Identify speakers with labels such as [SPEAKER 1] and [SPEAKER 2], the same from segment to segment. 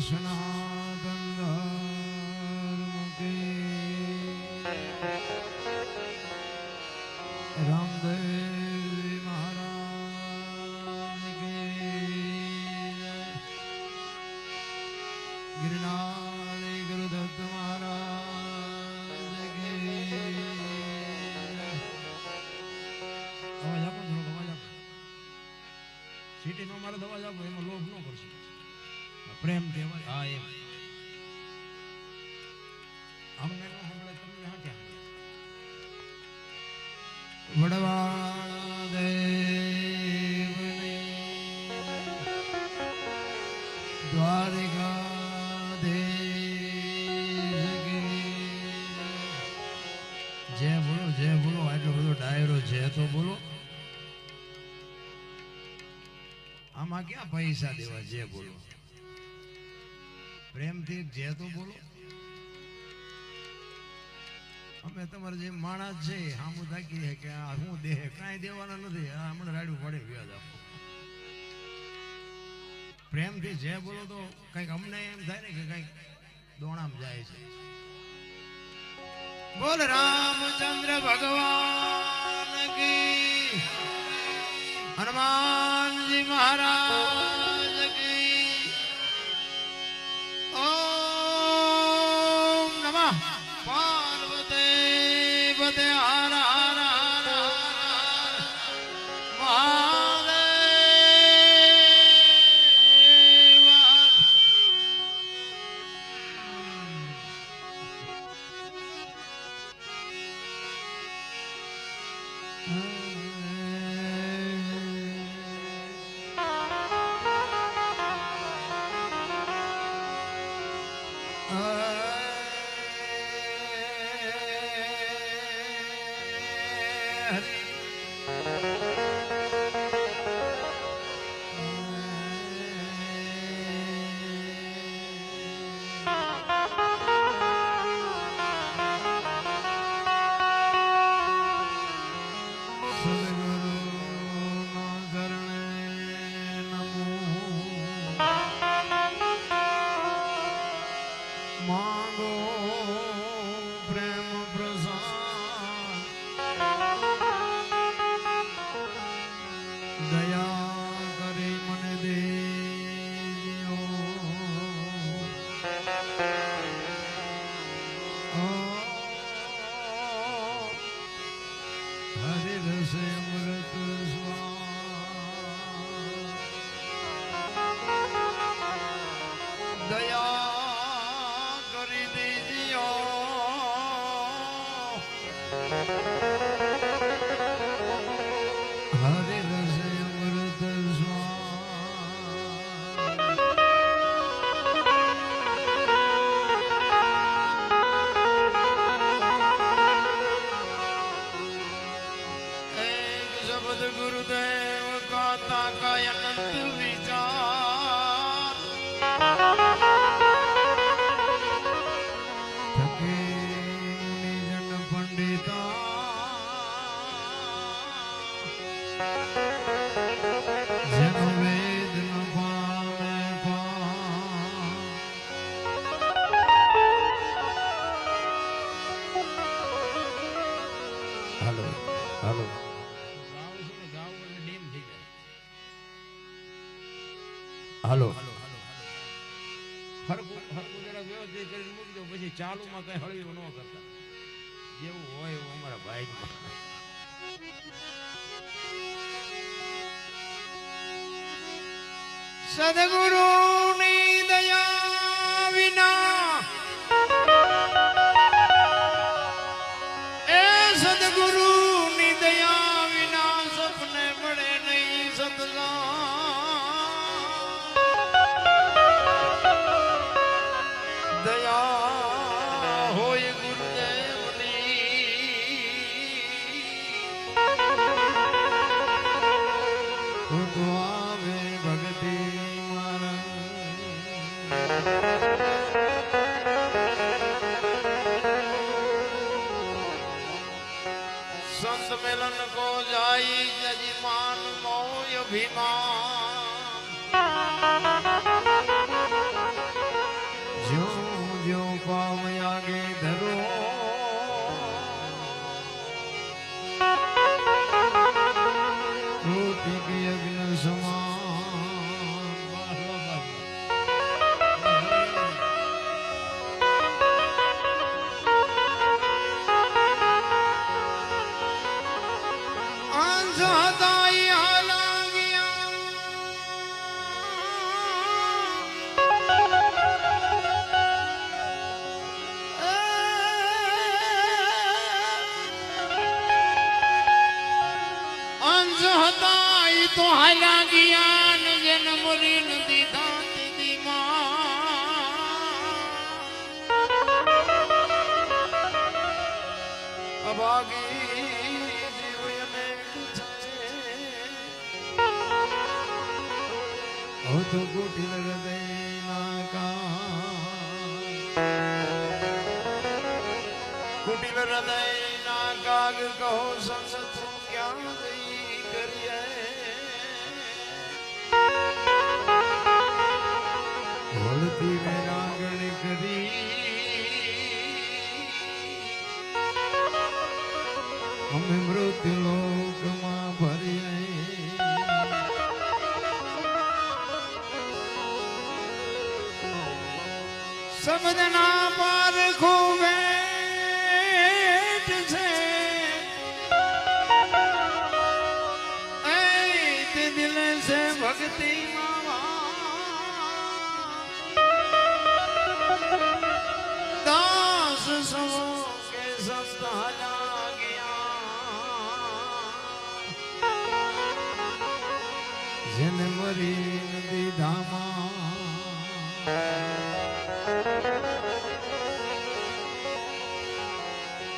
[SPEAKER 1] સનાતન ધર્મ કી રામદેવ મહારાજ કી ગિરનારી ગુરુદત્ત મહારાજ કી અવાજ આપો થોડોક અવાજ આપો સિટીનો મારે અવાજ આપો એમાં લોભ ન કરશો પ્રેમ કહેવાય હા એમ અમને ન સાંભળે તમને હા ક્યાં વડવાળા દેવની દ્વારિકા દેવ જે બોલો આટલો બધો ડાયરો છે તો બોલો આમાં ક્યાં પૈસા દેવા જે બોલો પ્રેમથી જે તો બોલો અમે તમારે જે માણસ છે સામું થાકીએ કે આ હું દેહ કાંઈ દેવાના નથી આ હમણાં રાડું પડે વ્યાજ આપો પ્રેમથી જે બોલો તો કંઈક અમને એમ થાય ને કે કંઈક દોણામ જાય છે બોલ રામચંદ્ર ભગવાન કી હનુમાનજી મહારાજ કી ઓમ નમઃ પાર્વતી પતે હર હર હર गुरुदेव गाता का अनंत विचार थके मुनिजन पंडिता जन वेद न पावे हेलो हेलो હાલો હરકું જરા વ્યવસ્થિત કરીને મૂકી દો પછી ચાલુમાં કઈ હળીઓ ન કરતા જેવું હોય એવું અમારા ભાઈમાં સદગુરુની દયા વિના એ સદગુરુની દયા વિના સપને મળે નહીં સદગા संत मिलन को जाई जजमान मोय अभिमान પામયાગે ધરો રોટી કે અગ્ન સમાન અંજદાઈ તો હાલા ગયા ને જન્મ રીન દીધા દીદી માં અભાગી જીવને હો તો કુટિલ હૃદય ના કુટિલ હૃદય ના કાગ કહો સંસતો ક્યાં ગઈ કરીએ વળતી વેરાગણ કરી અમે મૃત્યુ લોકમાં ભરીએ શબ્દના પર ખૂબે ભક્તિ દાસ સો કે સસ્તા ગયા જેને મરી નદી ધામા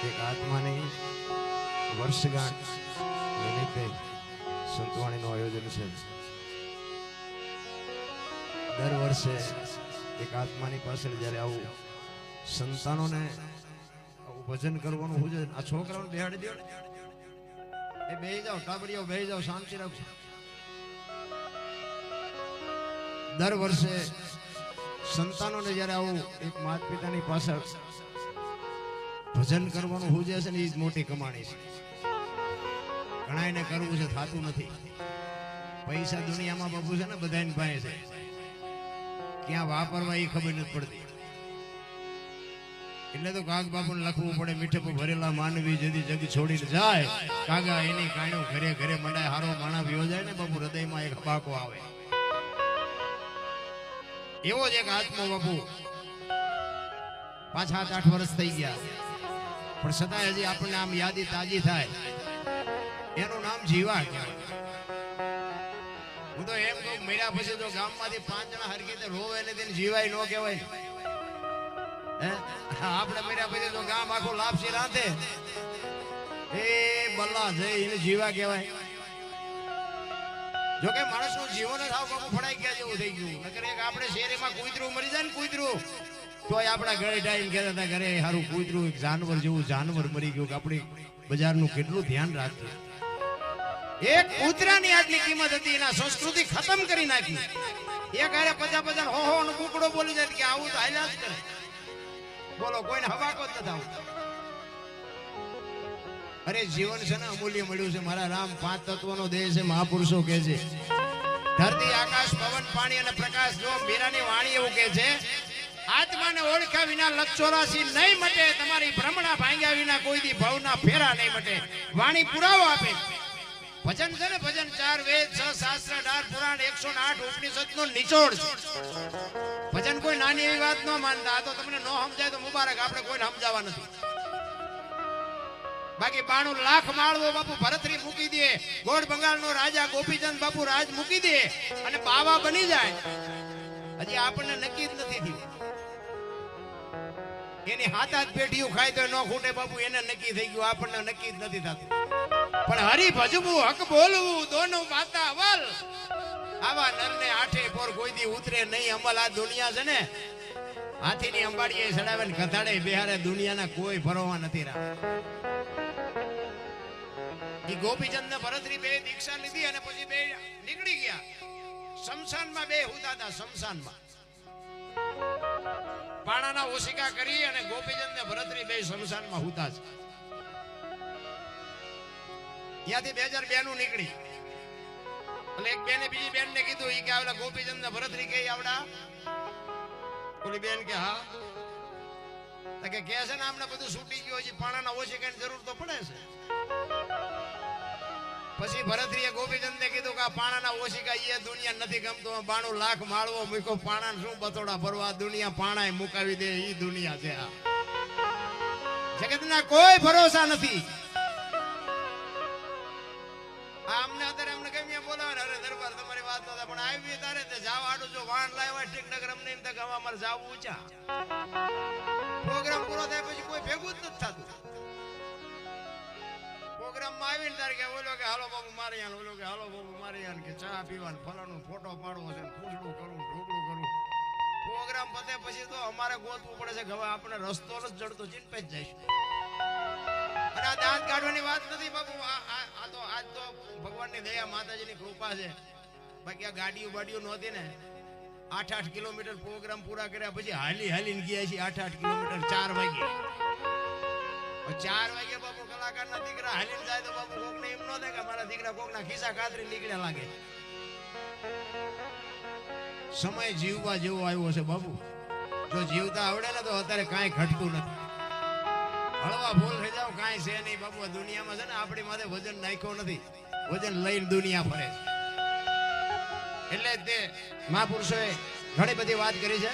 [SPEAKER 1] એક આત્માની વર્ષગાંઠ નિમિત્તે સંતવાણીનું આયોજન છે. દર વર્ષે એક આત્માની પાછળ જ્યારે આવું સંતાનોને ભજન કરવાનું હોય છે. આ છોકરાઓને બેહાડી દો, એ બેહી જાઓ, ટાબડીઓ બેહી જાઓ, શાંતિ રાખો. દર વર્ષે સંતાનોને જ્યારે આવું એક માતા પિતાની પાછળ ભજન કરવાનું હોય છે ને, એ જ મોટી કમાણી છે. ઘણા એને કરવું છે, થતું નથી. પૈસા દુનિયામાં બાપુ છે ને બધાની પાસે છે, ક્યાં વાપરવા એ ખબર નથી પડતી. એટલે તો કાગ બાપુ ને લખવું પડે, મીઠે ભરેલા માનવી જદી જગ છોડીને જાય કાગા એની કાણ્યું ઘરે ઘરે મંડાય. હારો માણા વિયો જાય ને બાપુ, હૃદયમાં એક બાકો આવે. એવો જ એક આત્મા બાપુ 5-8 વર્ષ થઈ ગયા, પણ છતાંય હજી આપણને આમ યાદી તાજી થાય. એનું નામ જીવા કહેવાય. હું તો એમ કહું, મર્યા પછી જો ગામમાંથી 5 જણા હરખી રીતે રોવે ને તેને જીવાય ન કહેવાય. આપણે મર્યા પછી જો ગામ આખું લાપસી રાંધે એ બલ્લા જઈ એને જીવા કહેવાય. જો કે માણસનું જીવન જ આવ બાપુ ફડાઈ ગયા જેવું થઈ ગયું. નકર એક આપણે શેરીમાં કૂતરું મરી જાય ને, કૂતરું તોય આપણા ઘરે ટાઈમ કહેતા હતા ઘરે સારું કૂતરું એક જાનવર જેવું જાનવર મરી ગયું. કે આપણી બજારનું કેટલું ધ્યાન રાખતું. એક કૂતરાની આટલી કિંમત હતી, એના સંસ્કૃતિ ખતમ કરી નાખી. એક હારે 50 હો નો કુકડો બોલી જાય કે આવું તો હાલ્યા જ કરે. બોલો, કોઈને હવાકો જ નથી આવતું. અરે જીવન છે ને અમૂલ્ય મળ્યું છે. મારા રામ 5 તત્વનો દેહ છે. મહાપુરુષો કહે છે ધરતી આકાશ પવન પાણી અને પ્રકાશ. જો મીરાની વાણી એવું કહે છે, આત્માને ઓળખ્યા વિના લક્ષ 84 નહીં મટે. તમારી ભ્રમણા ભાંગ્યા વિના કોઈ દી ભવના ફેરા નહીં મટે. વાણી પુરાવો આપે. ભજન છે ને, ભજન 4 વેદ 6 શાસ્ત્ર 18 પુરાણ 108 ઉપનિષદનો નિચોડ છે. ભજન કોઈ નાની એવી વાત ન માનતા. આ તો તમને ન સમજાય તો મુબારક, આપણે કોઈને સમજાવવા નથી. બાકી 92 લાખ માળવો બાપુ ભરતરી મૂકી દે, ગોળ બંગાળનો રાજા ગોપીચંદ બાપુ રાજ મૂકી દે અને બાવા બની જાય. હજી આપણને નક્કી જ નથી થયું. એની હાથ પેઢીઓ ખાય તો ન ખૂટે બાપુ, એને નક્કી થઈ ગયું. આપણને નક્કી જ નથી થતું. પણ હરી ભજવું, હક બોલવું, દોનું માતા અવલ. આવા નરને આઠે પોર કોઈ દી ઉતરે નહીં અમલ. આ દુનિયા છે ને, હાથીની અંબાડીએ ચડાવે ને કથાડે બિહારે. દુનિયાના કોઈ ભરવા નથી રહ્યા. એ ગોપીચંદ ને ભરતરી બે દીક્ષા લીધી અને પછી બે નીકળી ગયા. શમશાનમાં બે હુતા હતા. શમશાનમાં પાણાના ઓશિકા કરી અને ગોપીચંદ ને ભરતરી બે શમશાનમાં હુતા છે. ત્યાંથી 2002 નું નીકળી એટલે એક બેને બીજી બેન ને કીધું ઈ કે આવલા ગોપીચંદ ને ભરતરી કે આવડા ઓલી બેન કે હા તો કે છે ને આમને બધું છૂટી ગયું છે પાણાના ઓશિકાની જરૂર તો પડે છે. પછી ભરતરીએ ગોપીચંદ ને કીધું કે આ પાણાના ઓશિકા એ દુનિયા નથી ગમતો 92 લાખ માળવો મૂકો પાણા શું બતોડા ભરવા દુનિયા પાણાએ મુકાવી દે ઈ દુનિયા છે. આ જગતના કોઈ ભરોસા નથી. આમને અત્યારે અમને કેમ બોલાવે અરે દરબાર તમારી વાત નતા પણ આવી તારે તે જાવ આડું જો વાહન લાવ્યા ઠીકનગર અમને એમ કે અમારે જાવું ઊંચા પ્રોગ્રામ પૂરો થાય પછી કોઈ ભેગું જ નથી થતું. પ્રોગ્રામ માં આવીને તારે કે ઓલો કે હાલો બાબુ મારે યાન ઓલો કે હાલો બાબુ મારે યાન કે ચા પીવાનું ફલાણું ફોટો પાડવો છે પૂછડું કરું ઢોકળું કરું. પ્રોગ્રામ પતે પછી તો અમારે ગોતવું પડે છે કે હવે આપણે રસ્તો જ જડતો ચીનપે જ જઈશું. અને આ દાંત કાઢવાની વાત નથી બાબુ આ તો આજ તો ભગવાનની દયા માતાજીની કૃપા છે. બાકી આ ગાડીઓ બાડીઓ નહોતી ને 8-8 કિલોમીટર પ્રોગ્રામ પૂરા કર્યા પછી હાલીને ગયા છીએ 8-8 કિલોમીટર 4 વાગે 4 વાગે બાપુ કલાકારના દીકરા હાલીને જાય તો બાપુ કોકને એમ ન થાય કે મારા દીકરા કોકના ખિસ્સા કાતરી નીકળ્યા લાગે. સમય જીવવા જેવો આવ્યો છે બાપુ. જો જીવતા આવડે ને તો અત્યારે કાંઈ ઘટતું નથી. હળવા ભૂલ થઈ જાવ કાંઈ છે નહીં બાપુ. દુનિયામાં છે ને આપણી માથે વજન નાખ્યો નથી, વજન લઈને દુનિયા ફરે છે. એટલે તે મહાપુરુષોએ ઘણી બધી વાત કરી છે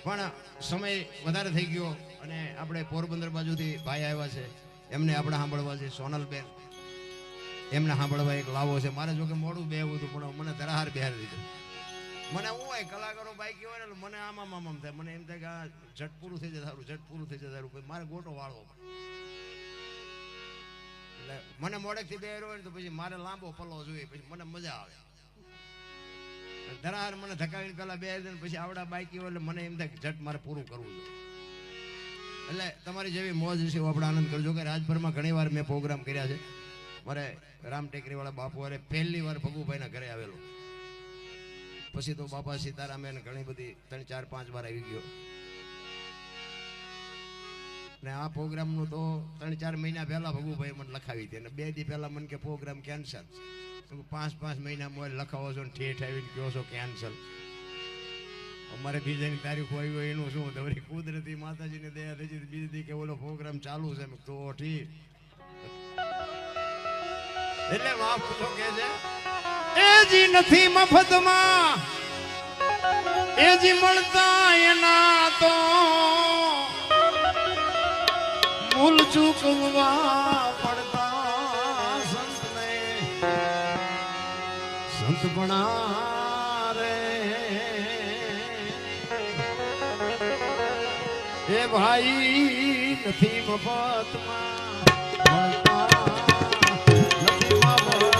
[SPEAKER 1] પણ સમય વધારે થઈ ગયો અને આપણે પોરબંદર બાજુથી ભાઈ આવ્યા છે એમને આપણે સાંભળવા છે. સોનલબેન એમને સાંભળવા એક લાવો છે. મારે જો કે મોડું બેહવું હતું પણ મને ધરાહાર બેહાર દીધું. મને હું હોય કલાકારો બાઈક હોય ને મને આમ થાય. મને એમ થાય કે આ ઝટ પૂરું થઈ જાય સારું, ઝટ પૂરું થઈ જાય સારું, મારે ગોટો વાળવો પડે. એટલે મને મોડેકથી બેહાર હોય ને તો પછી મારે લાંબો પલ્લો જોઈએ પછી મને મજા આવે. ધરાહાર મને ધકાવીને પેલા બે દે પછી આવડા બાઈકી હોય એટલે મને એમ થાય કે ઝટ મારે પૂરું કરવું છે. એટલે તમારી જેવી મોજ છે આપણે આનંદ કરજો કે રાજભરમાં ઘણી વાર મેં પ્રોગ્રામ કર્યા છે. મારે રામ ટેકરી વાળા બાપુ અરે પહેલી વાર ભગુભાઈના ઘરે આવેલો. પછી તો બાપા સીતારામ એને ઘણી બધી 3, 4, 5 વાર આવી ગયો. ને આ પ્રોગ્રામનું તો 3, 4 મહિના પહેલા ભગુભાઈ મને લખાવી હતી અને 2 દી પહેલા મને કે પ્રોગ્રામ કેન્સલ. 5 મહિના મોબાઈલ લખાવો છો ને ઠેઠ આવીને કહો છો કેન્સલ. અમારે બીજાની તારીખ આવી હોય એનું શું તમારી કુદરતી માતાજીને દયા થઈ જતી. બીજી દી કે ઓલો પ્રોગ્રામ ચાલુ છે તો ઠીક. એટલે મહાપુરુષો કહે છે એજી નથી મફતમાં એજી મળતા એના તો મૂલ ચૂકવવા પડતા સંતને સંતપણા રે એ ભાઈ નથી મફતમાં મળતા નથી મફતમાં.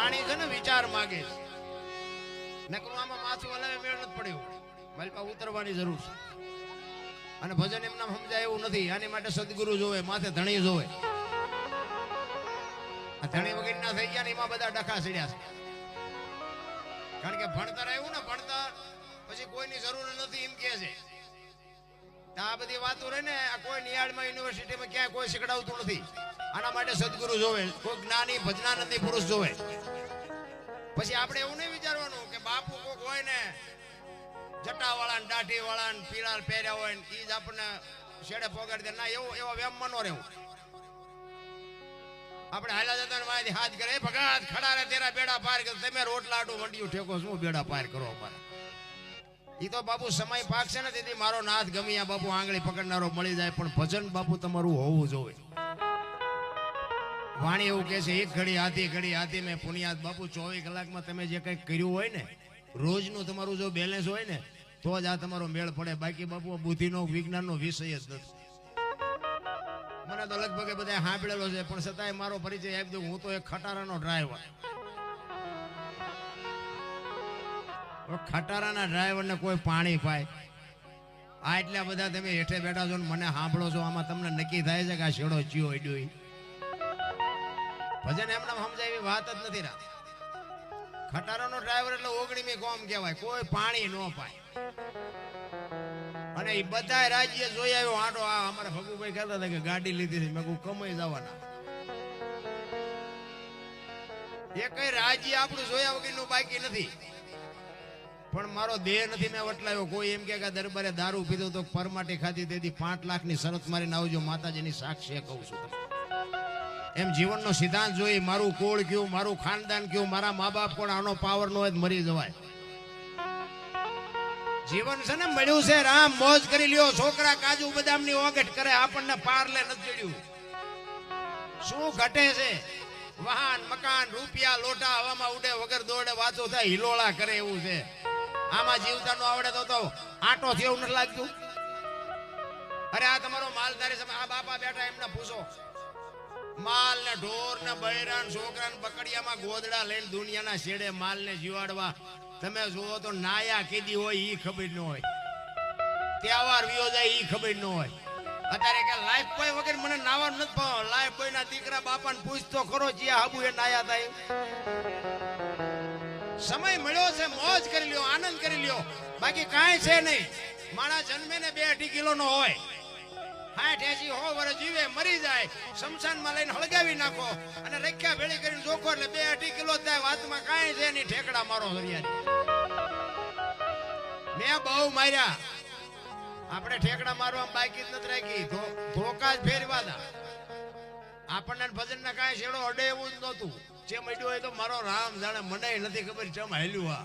[SPEAKER 1] વાણી છે ને વિચાર માગે છે. નકરું આમાં માથું હલાવે મેળ નથી પડ્યો. મારી પાસે ઉતરવાની જરૂર છે. અને ભજન એમના સમજાય એવું નથી. આની માટે સદગુરુ જોવે, માથે ધણી જોવે. આ ધણી વગર ના થઈ ગયા ને એમાં બધા ડખા સીડ્યા છે. કારણ કે ભણતર આવ્યું ને, ભણતર પછી કોઈની જરૂર નથી એમ કે છે. આ બધી વાતો રહે ને, આ કોઈ નિયાળમાં યુનિવર્સિટીમાં ક્યાંય કોઈ શીખડાવતું નથી. આના માટે સદગુરુ જોવે, કોઈ જ્ઞાની ભજનાનંદી પુરુષ જોવે. પછી આપણે એવું નહીં વિચારવાનું કે બાપુ કોક હોય ને જટાવાળા ને દાઢીવાળા ને પીળા પહેર્યા હોય ને ઈ જ આપણને શેડે પોગાડી દે. ના, એવો વેમમાં ન રહેવું. આપણે હાલા જતા ને વાયથી હાથ કરે, ભગત ખડા રે તેરા બેડા પાર કર. તમે રોટલાડું મંડિયું ઠેકો, શું બેડા પાર કરો અમારે? ઈ તો બાપુ સમય પાકશે ને તેથી મારો નાથ ગમી આ બાપુ આંગળી પકડનારો મળી જાય. પણ ભજન બાપુ તમારું હોવું જોઈએ. વાણી એવું કે છે, એક ઘડી હાથી મેં પુનિયાત. બાપુ 24 કલાકમાં તમે જે કંઈક કર્યું હોય ને, રોજનું તમારું જો બેલેન્સ હોય ને, તો જ આ તમારો મેળ પડે. બાકી બાપુ બુદ્ધિનો વિજ્ઞાનનો વિષય જ નથી. મને તો લગભગ બધા સાંભળેલો છે, પણ છતાંય મારો પરિચય આપી દઉં. હું તો એક ખટારાનો ડ્રાઈવર. ખટારાના ડ્રાઈવરને કોઈ પાણી પાય? આ એટલા બધા તમે હેઠે બેઠા છો ને મને સાંભળો છો, આમાં તમને નક્કી થાય છે કે આ શેડો ચિયો અડ્યો. ભજન એમના સમજાય એવી વાત જ નથી. રા ખટારાનો ડ્રાઈવર એટલે 19મી કોમ કહેવાય. કોઈ પાણી ન પાય. અને એ બધા રાજ્ય જોઈ આવ્યો આટો. આ અમારા ભગુભાઈ કહેતા હતા કે ગાડી લીધી છે. મેં કહું કમાઈ જવાના. એ કઈ રાજ્ય આપણું જોયા વગરનું બાકી નથી. પણ મારો દેહ નથી મેં વટલાયો. કોઈ એમ કે દરબારે દારૂ પીધો તો પરમાટી ખાધી, તેથી 5 લાખની શરત મારીને આવજો. માતાજીની સાક્ષી કહું છું. એમ જીવનનો સિદ્ધાંત જોઈ, મારું કોળ કયું, મારું ખાનદાન કયું, મારા મા બાપ કોણ, આનો પાવર નો હોય મરી જવાય. જીવન છે ને મળ્યું છે રામ, મોજ કરી લ્યો. છોકરા કાજુ બદામની ઓગટ કરે, આપણને પારલે નથી ચડ્યું. શું ઘટે છે? વાહન, મકાન, રૂપિયા, લોટા હવામાં ઉડે, વગર દોડે વાતો થાય, હિલોળા કરે એવું છે. આમાં જીવતા નો આવડે તો આટો થયો એવું નથી લાગતું? અરે આ તમારો માલધારી સમય, આ બાપા બેઠા એમને પૂછો. માલ ને ઢોર ને બૈરાન છોકરા ને બકડિયામાં ગોદડા લઈને દુનિયાના છેડે માલ ને જીવાડવા. તમે જુઓ તો નાયા કીધી હોય ઈ ખબર ન હોય, તહેવાર વિયો જાય ઈ ખબર ન હોય. અત્યારે કે લાઈફ બોય વગર મને નાવા નથી પાવ. લાઈફ બોય ના દીકરા બાપાને પૂછતો ખરો જ્યાં હાબુ એ નાયા થાય. સમય મળ્યો છે, મોજ કરી લ્યો, આનંદ કરી લ્યો. બાકી કાંઈ છે નહીં. માણસ જન્મે ને 2-2.5 કિલો નો હોય, 60-80 વર્ષ જીવે, મરી જાય, શમશાનમાં લઈને હળગાવી નાખો અને રખ્યા ભેળી કરીને જોખો એટલે 2-2.5 કિલો થાય. વાતમાં કાંઈ છે નહીં. ઠેકડા મારો હરિયાળી. મેં બહુ માર્યા. આપણે ઠેકડા મારવા બાકી જ નથી રાખી. ધોકા જ ફેરવા દા. આપણને ભજન ના કાંઈ છેડો અડે એવું જ નહોતું. જેમ અડ્યો હોય તો મારો રામ જાણે, મને નથી ખબર ચમ હાલ્યું. આ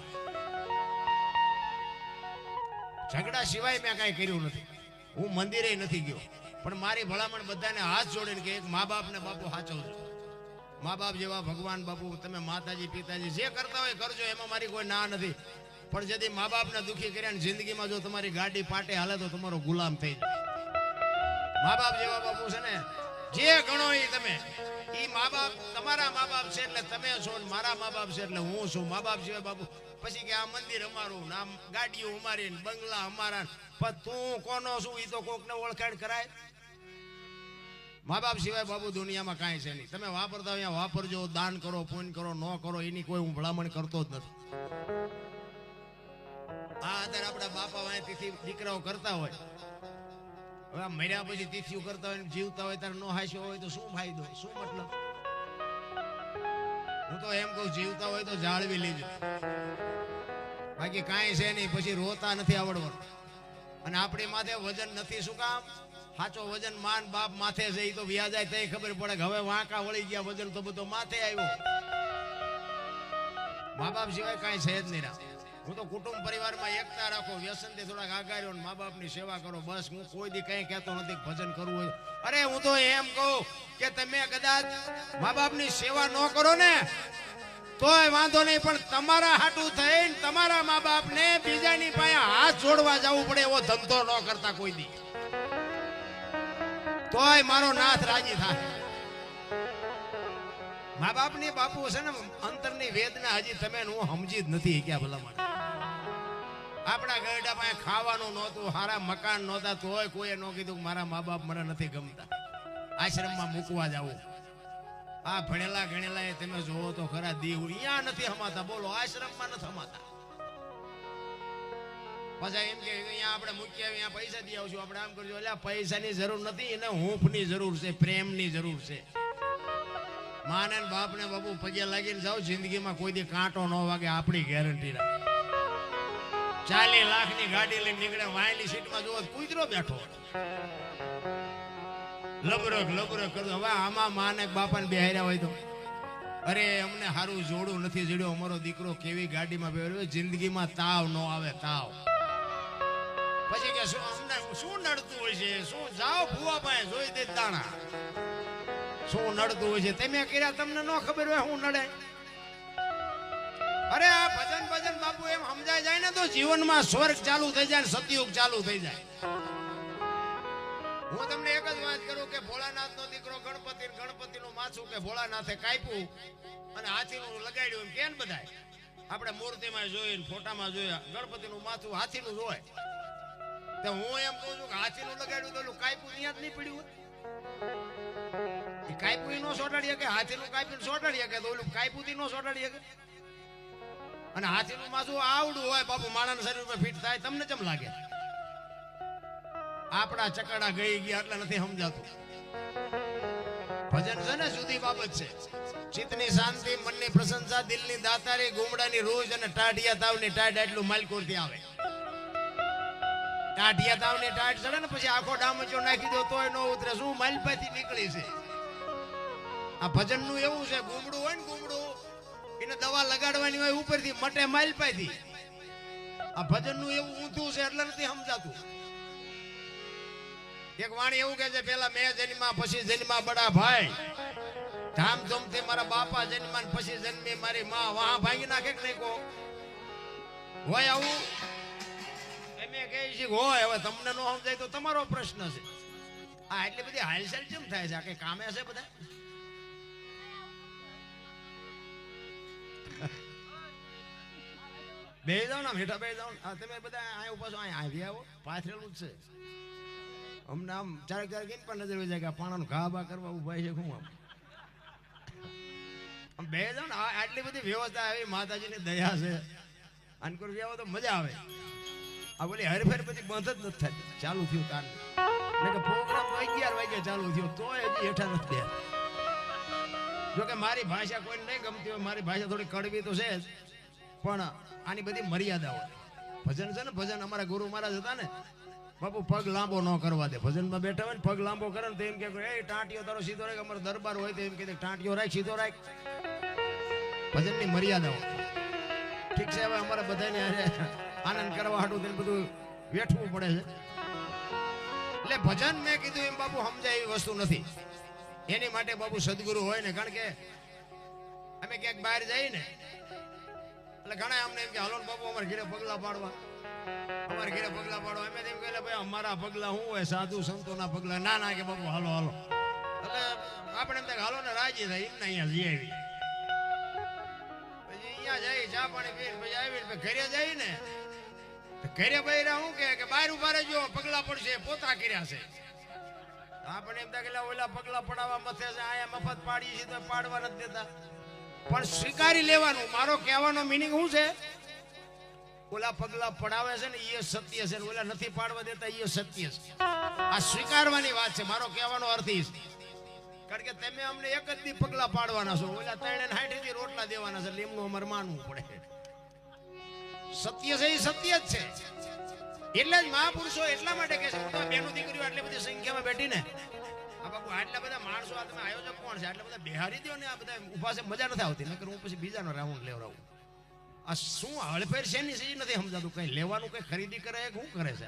[SPEAKER 1] ઝઘડા સિવાય મેં કાંઈ કર્યું નથી. હું મંદિરે નથી ગયો, પણ મારી ભલામણ બધાને હાથ જોડીને કે એક મા બાપ ને બાપુ સાચવજો. મા બાપ જેવા ભગવાન બાપુ. તમે માતાજી પિતાજી જે કરતા હોય કરજો, એમાં મારી કોઈ ના નથી. પણ જેથી મા બાપને દુખી કર્યા ને જિંદગીમાં જો તમારી ગાડી પાટે હાલે તો તમારો ગુલામ થઈ જાય. મા બાપ જેવા બાપુ છે ને, જે ગણો એ તમે. ઈ મા બાપ તમારા મા બાપ છે એટલે તમે છો, મારા મા બાપ છે એટલે હું છું. મા બાપ જેવા બાપુ. પછી કે આ મંદિર અમારું, ના ગાડીઓ અમારી, બંગલા અમારા. પણ તું કોનો છું એ તો કોકને ઓળખાણ કરાય. મા બાપ સિવાય બાપુ દુનિયામાં કાંઈ છે નહીં. તમે વાપરતા હોય વાપરજો, દાન કરો, પુણ્ય કરો, ન કરો એની કોઈ હું ભલામણ કરતો જ નથી. આ અત્યારે આપણા બાપા વાય તિથિ દીકરાઓ કરતા હોય, હવે મર્યા પછી તિથિઓ કરતા હોય, જીવતા હોય ત્યારે નો હાસ્યો હોય તો શું ફાયદો, શું મતલબ? હું તો એમ કહું, જીવતા હોય તો જાળવી લેજો. બાકી કાંઈ છે નહીં. પછી રોતા નથી આવડવાનું. અને આપણી માથે વજન નથી. શું કામ? સાચો વજન માન બાપ માથે છે. એ તો વ્યાજાય તઈ ખબર પડે કે હવે વાંકા વળી ગયા, વજન તો બધો માથે આવ્યો. મા બાપ સિવાય કાંઈ છે જ નહીં. હું તો કુટુંબ પરિવારમાં એકતા રાખો, વ્યસનથી થોડાક આગાર્યો, મા બાપની સેવા કરો. બસ હું કોઈ દી કઈ કહેતો નથી ભજન કરવું હોય. અરે હું તો એમ કહું કે તમે કદાચ મા બાપની સેવા ન કરો ને તોય વાંધો નહીં, પણ તમારા હાટું થઈને તમારા મા બાપને બીજાની પાસે હાથ જોડવા જવું પડે એવો ધંધો ન કરતા કોઈ દી. તોય મારો નાથ રાજી થાય. મા બાપની બાપુ છે ને અંતરની વેદના હજી તમે હું સમજી જ નથી ક્યાં ભલામણ. આપણા ગરડા પાસે ખાવાનું નહોતું, સારા મકાન નહોતા, તોય કોઈએ ન કીધું કે મારા મા બાપ મને નથી ગમતા, આશ્રમમાં મૂકવા જાવું. આ ભણેલા ગણેલા એ તમે જોવો તો ખરા દીવ અહીંયા નથી હમાતા, બોલો આશ્રમમાં નથી હમાતા. પાછા એમ કે અહીંયા આપણે મૂકી આવી, અહીંયા પૈસા દઈ આવશું, આપણે આમ કરજો. એટલે પૈસાની જરૂર નથી, એને હૂંફની જરૂર છે, પ્રેમની જરૂર છે. માને બાપ ને બાપુ પગે લાગીને જાવ, જિંદગીમાં કોઈ દી કાંટો ન વાગે, આપણી ગેરંટી રાખે. 40 લાખની ગાડી લઈને નીકળે, વાયલી સીટમાં જોવો કૂતરો બેઠો, લબરક લબરક કરતો. હવે આમાં માને બાપાને બેહાર્યા હોય તો, અરે અમને સારું જોડું નથી જડ્યો, અમારો દીકરો કેવી ગાડીમાં બેહ્યો, જિંદગીમાં તાવ ન આવે, તાવ. પછી કે શું અમને શું નડતું હોય છે, શું જાઓ ભૂવા પાસે જોઈ દે દાણા, શું નડતું હોય છે તમે કર્યા, તમને ન ખબર હોય શું નડે. અરે આ ભજન ભજન બાપુ એમ સમજાય જાય ને તો જીવનમાં સ્વર્ગ ચાલુ થઈ જાય ને સતયુગ ચાલુ થઈ જાય. હું તમને એક જ વાત કરું કે ભોળાનાથ નો દીકરો ગણપતિ, ગણપતિ નું માથું કે ભોળાનાથે કાપ્યું અને હાથીનું લગાડ્યું, એમ કેમ બધાય આપણે મૂર્તિમાં જોઈને ફોટામાં જોયા ગણપતિ નું માથું હાથીનું જ હોય. તો હું એમ કહું છું કે હાથીનું લગાડ્યું તો કાપ્યું ત્યાં જ નહીં પડ્યું, એ કાપ્યું નો સોટાડી શકે, હાથીનું કાપ્યું સોટાડી શકે, તો ઓલું કાપ્યું થી નો સોટાડી શકે. અને હાથીનું માથું આવડું હોય બાપુ, માણસના શરીરમાં ફિટ થાય, તમને કેમ લાગે? આપણા ચકડા ગઈ ગયા એટલે નથી સમજાતું. ભજન છે ને જુદી બાબત છે. ચિત્તની શાંતિ, મનની પ્રશંસા, દિલની દાતારી, ગુમડાની રોજ અને ટાઢિયા તાવની ટાઢ, એટલું માલકોરથી આવે. ટાઢિયા તાવની ટાઢ ચડે ને પછી આખો ડામચો નાખી દો તોય નો ઉતરે, શું માલપાથી નીકળી છે. આ ભજન નું એવું છે, ગુમડું હોય ને ગુમડું, એને દવા લગાડવાની હોય ઉપરથી મટે માલપાથી. આ ભજન નું એવું ઊંધું છે એટલે નથી સમજાતું. એક વાણી એવું કે છે, પેલા મેં જન્મા પછી જન્મા બડા ભાઈ, ધામધૂમથી મારા બાપા જન્મા પછી જન્મી મારી માં, વહા ભાંગી નાખે કે નહીં કો હોય આવું? એમે કહે છે હોય. હવે તમને ન સમજાય તો તમારો પ્રશ્ન છે. આ એટલી બધી હાલચાલ કેમ થાય છે? આ કઈ કામે છે બધા? બે જાવ ને હેઠા બે જાવ, તમે બધા અહીંયા ઉભા છો, અહીંયા આવી આવો, પાથરેલું જ છે. અમને આમ ચારેક ચારેક એમ પણ નજર હોય જાય કે પાણાનું ઘા બા કરવા ઉભા છે. શું આમ બે જાવ ને, આટલી બધી વ્યવસ્થા આવી, માતાજીની દયા છે. અનકુર વ્યાવો તો મજા આવે. આ બોલી હરફેર પછી બંધ જ નથી થતી, ચાલુ થયું તાર કે પ્રોગ્રામ 11 વાગે ચાલુ થયો તોય હજી હેઠા નથી. જોકે મારી ભાષા કોઈને નહીં ગમતી હોય, મારી ભાષા થોડી કડવી તો છે જ, પણ આની બધી મર્યાદા હોય. ભજન છે ને ભજન, અમારા ગુરુ મહારાજ હતા ને બાપુ, પગ લાંબો ન કરવા દે. ભજનમાં બેઠા હોય ને પગ લાંબો કરે ને તો એમ કે એ ટાંટિયો તારો સીધો રાખ. અમારો દરબાર હોય તો એમ કે ટાંટિયો રાખ, સીધો રાખ. ભજનની મર્યાદા હોય. ઠીક છે, હવે અમારે બધાને આનંદ કરવા હાટું તેને બધું વેઠવું પડે છે. એટલે ભજન મેં કીધું એમ બાપુ સમજાય એવી વસ્તુ નથી. એની માટે બાપુ સદગુરુ હોય ને, કારણ કે અમે ક્યાંક બહાર જઈએ ને એટલે ઘણા અમને એમ કે હાલો બાપુ અમારે ઘરે પગલા પાડવા, અમારે ઘરે પગલા પાડવા. અમે એમ કહે ભાઈ અમારા પગલા શું હોય, સાધુ સંતોના પગલા. ના ના કે બાપુ હાલો હાલો. એટલે આપણે એમ થાય હાલો ને રાજી થાય, એમને અહીંયા જઈ આવી. પછી અહીંયા જઈ ચા પાણી પીને પછી આવી ઘરે જઈ ને, ઘરે બૈરા શું કે બહાર ઉભા રહેજો, પગલા પડશે, પોતા કર્યા છે. આપણે એમ થાય ઓલા પગલા પડાવવા મથે છે, અહીંયા મફત પાડીએ છીએ તો પાડવા નથી દેતા. પણ સ્વીકારી લેવાનું. મારો કહેવાનો મિનિંગ શું છે? ઓલા પગલા પડાવે છે ને એ સત્ય છે, ઓલા નથી પાડવા દેતા એ સત્ય છે. આ સ્વીકારવાની વાત છે. મારો કહેવાનો અર્થ એ છે, કારણ કે તમે અમને એક જ દી પગલા પાડવાના છો, ઓલા 360 થી રોટલા દેવાના છે, એમનું અમારે માનવું પડે. સત્ય છે એ સત્ય જ છે. એટલે જ મહાપુરુષો એટલા માટે કે છે, બેનો દીકરીઓ આટલી બધી સંખ્યામાં બેઠી ને, આ બાપુ આટલા બધા માણસો, આ તમે આયોજક કોણ છે, આટલા બધા બિહારી દો ને, આ બધા ઉભા છે, મજા નથી આવતી. નકર હું પછી બીજાનો રાઉન્ડ લેવડાવું. આ શું હળફેર છે ની સી નથી સમજાતું. કઈ લેવાનું, કઈ ખરીદી કરે, શું કરે છે?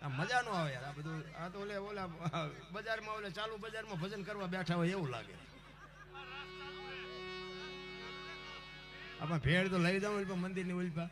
[SPEAKER 1] આ મજા નો આવે યાર. આ બધું આ તો ઓલા બજારમાં ઓલે ચાલુ બજારમાં ભજન કરવા બેઠા હોય એવું લાગે. આપણે ભેળ તો લઈ જાવ મંદિરની ઓલપા.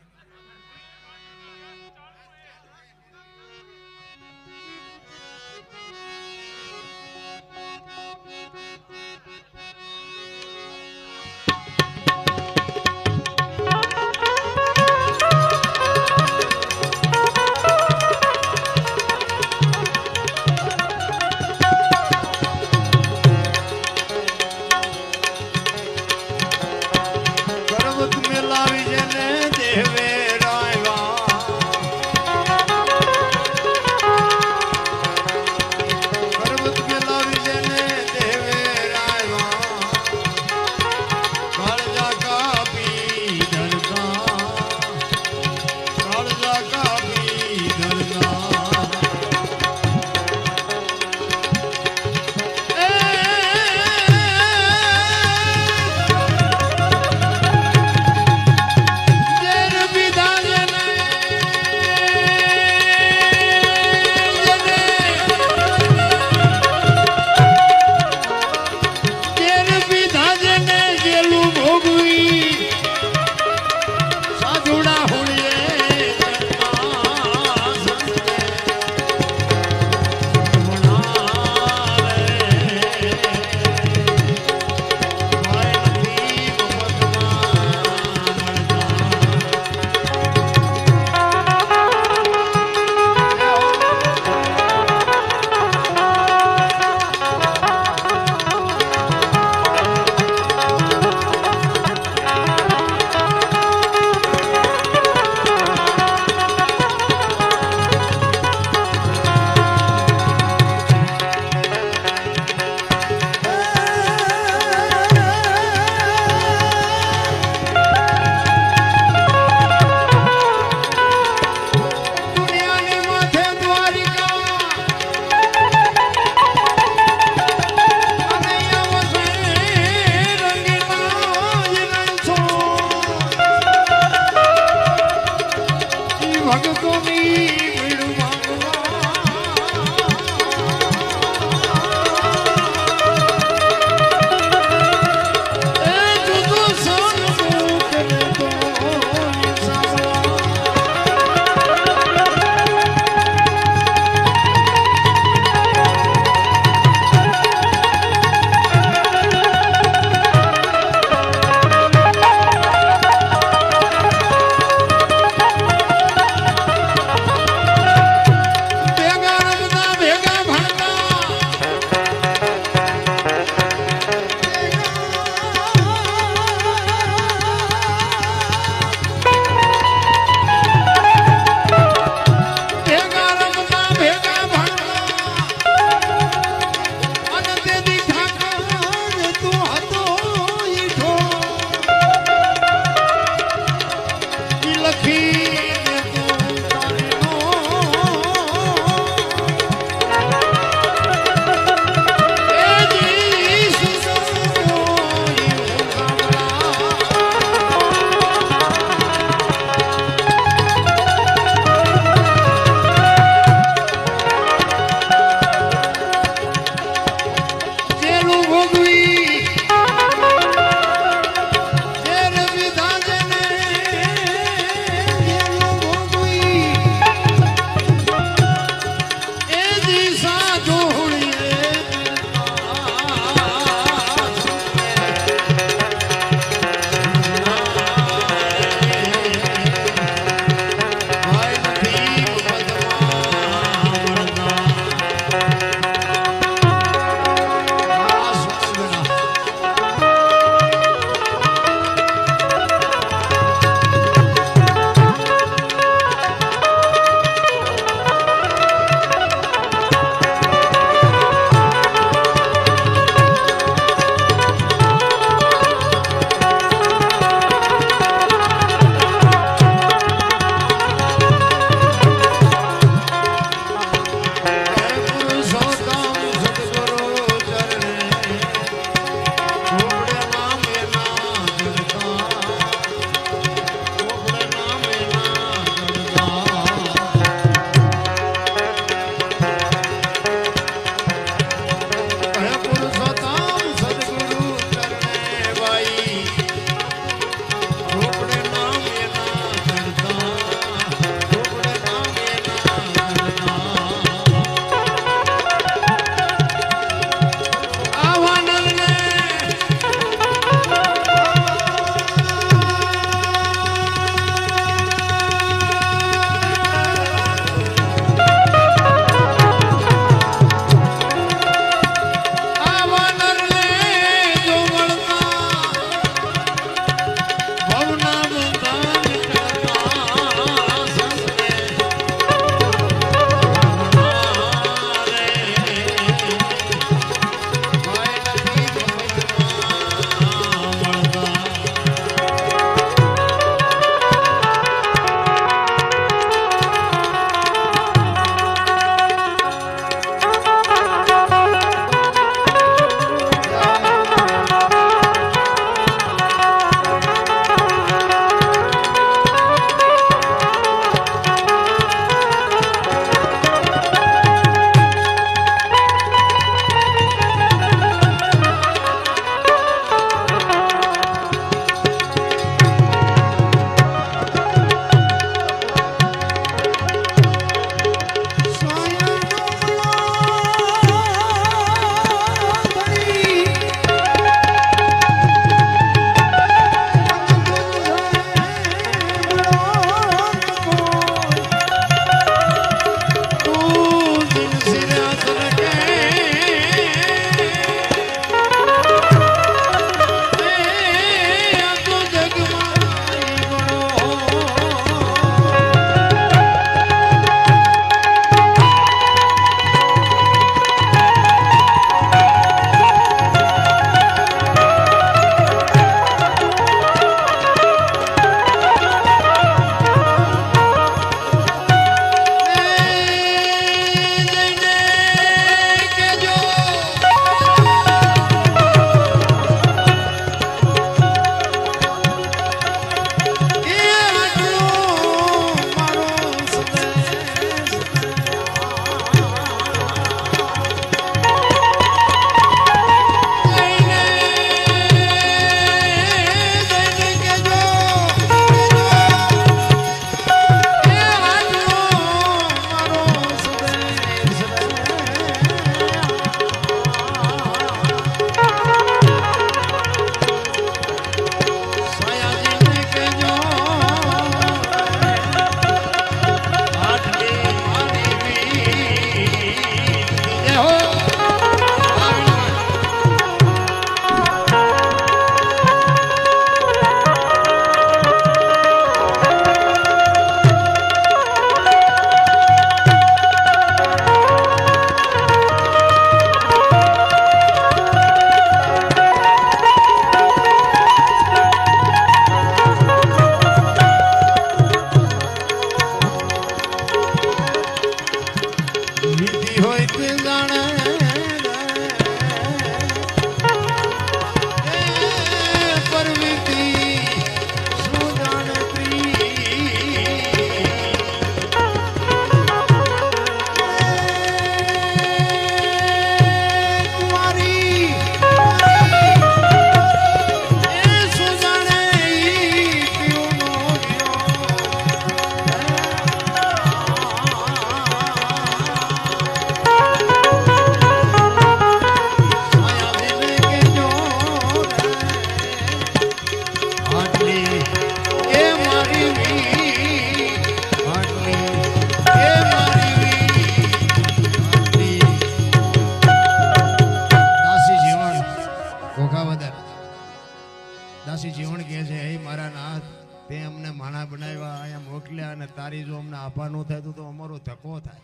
[SPEAKER 1] દાસી જીવન કહે છે, હે મારા નાથ, તે અમને માણા બનાવ્યા, અહીંયા મોકલ્યા, અને તારી જો અમને આપા ન થાય તો અમારો ધક્કો થાય.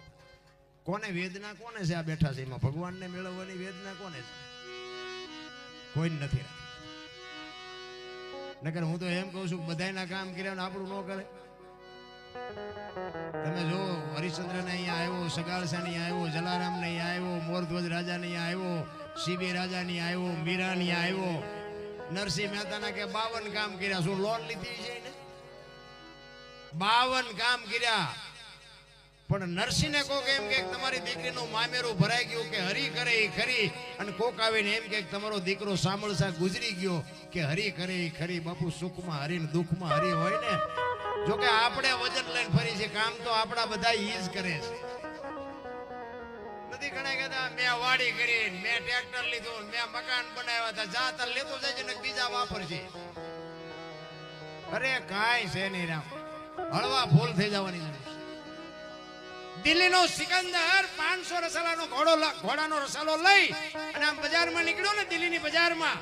[SPEAKER 1] કોને વેદના કોને છે આ બેઠા છે એમાં? ભગવાનને મેળવવાની વેદના કોને છે? કોઈ નથી. નકર હું તો એમ કહું છું, બધાયના કામ કર્યા ને આપણું ન કરે. તમે જો હરિશ્ચંદ્ર ને અહીંયા આવ્યો, સગાળસા ને આવ્યો, જલારામ ને આવ્યો, મોરધ્વજ રાજા ને આવ્યો, શિબી રાજા ને આવ્યો, મીરા ને આવ્યો, નરસિંહ મહેતાના કે 52 કામ કર્યા. શું લોન લીધી છે ને? 52 કામ કર્યા. પણ નરસિંહને કોક એમ કે તમારી દીકરીનું મામેરું ભરાઈ ગયું કે હરી કરે એ ખરી, અને કોક આવીને એમ કે તમારો દીકરો સાંભળસા ગુજરી ગયો કે હરી કરે એ ખરી. બાપુ સુખમાં હરી ને દુઃખમાં હરી હોય ને. જો કે આપણે વજન લઈને ફરી છે, કામ તો આપણા બધા ઈ જ કરે છે. નથી ઘણા કહેતા મેં વાડી કરી, મેં ટ્રેક્ટર લીધું, મેં મકાન બનાવ્યા હતા, જા તાર લેતો જાય ને બીજા વાપરશે. અરે કાંઈ છે નહીં રામ, હળવા ફૂલ થઈ જવાની જરૂર. દિલ્હીનો સિકંદર 500 રસાલાનો ઘોડાનો રસાલો લઈ અને આમ બજારમાં નીકળ્યો ને, દિલ્હીની બજારમાં